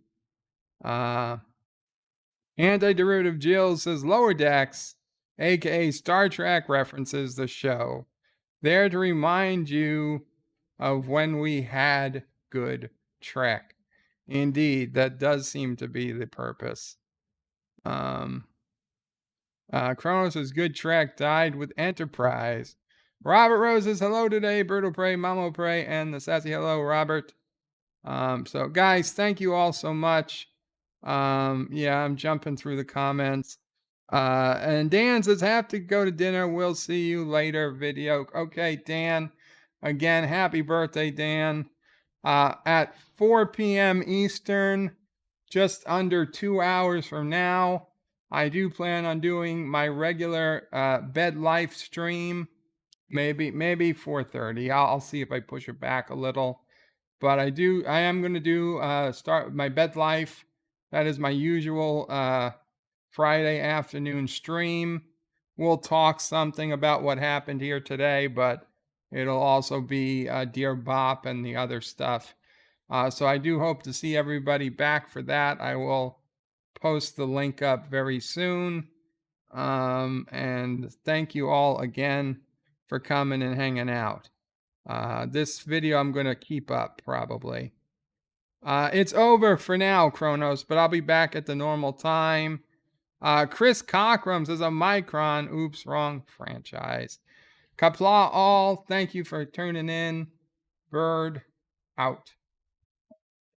Anti-Derivative Jill says, Lower Decks, aka Star Trek, references the show. There to remind you of when we had good Trek. Indeed, that does seem to be the purpose. Kronos says, good Trek died with Enterprise. Robert Rose says, hello today, Berto Prey, Mamo Prey, and the sassy hello, Robert. So guys, thank you all so much. Yeah, I'm jumping through the comments. And Dan says, have to go to dinner. We'll see you later video. Okay, Dan. Again, happy birthday, Dan. At 4 p.m. Eastern, just under 2 hours from now, I do plan on doing my regular bed life stream. Maybe 4:30. I'll see if I push it back a little. But I am going to do start my bed life. That is my usual Friday afternoon stream. We'll talk something about what happened here today, but it'll also be Dear Bop and the other stuff. So I do hope to see everybody back for that. I will post the link up very soon. And thank you all again for coming and hanging out. This video I'm going to keep up probably. It's over for now, Kronos, but I'll be back at the normal time. Chris Cockrum says a Micron. Oops, wrong franchise. Qapla all, thank you for tuning in. Bird out.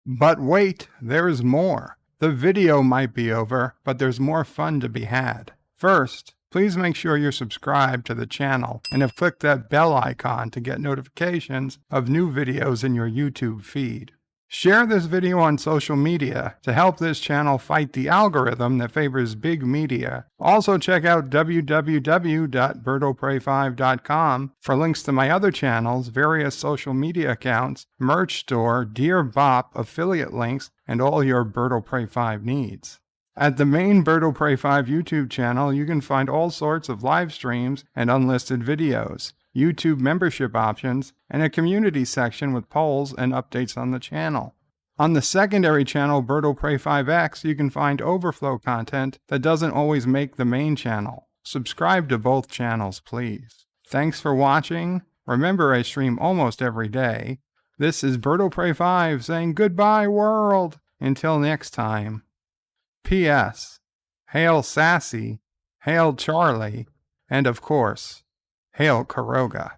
But wait, there is more. The video might be over, but there's more fun to be had. First, please make sure you're subscribed to the channel and have clicked that bell icon to get notifications of new videos in your YouTube feed. Share this video on social media to help this channel fight the algorithm that favors big media. Also check out www.bertoprey5.com for links to my other channels, various social media accounts, merch store, Dear Bop, affiliate links, and all your Berto Prey 5 needs. At the main Berto Prey 5 YouTube channel, you can find all sorts of live streams and unlisted videos, YouTube membership options, and a community section with polls and updates on the channel. On the secondary channel, Berto Prey 5X, you can find overflow content that doesn't always make the main channel. Subscribe to both channels, please. Thanks for watching. Remember, I stream almost every day. This is Berto Prey 5 saying goodbye, world. Until next time. P.S. Hail Sassy, hail Charlie, and of course, hail Caroga.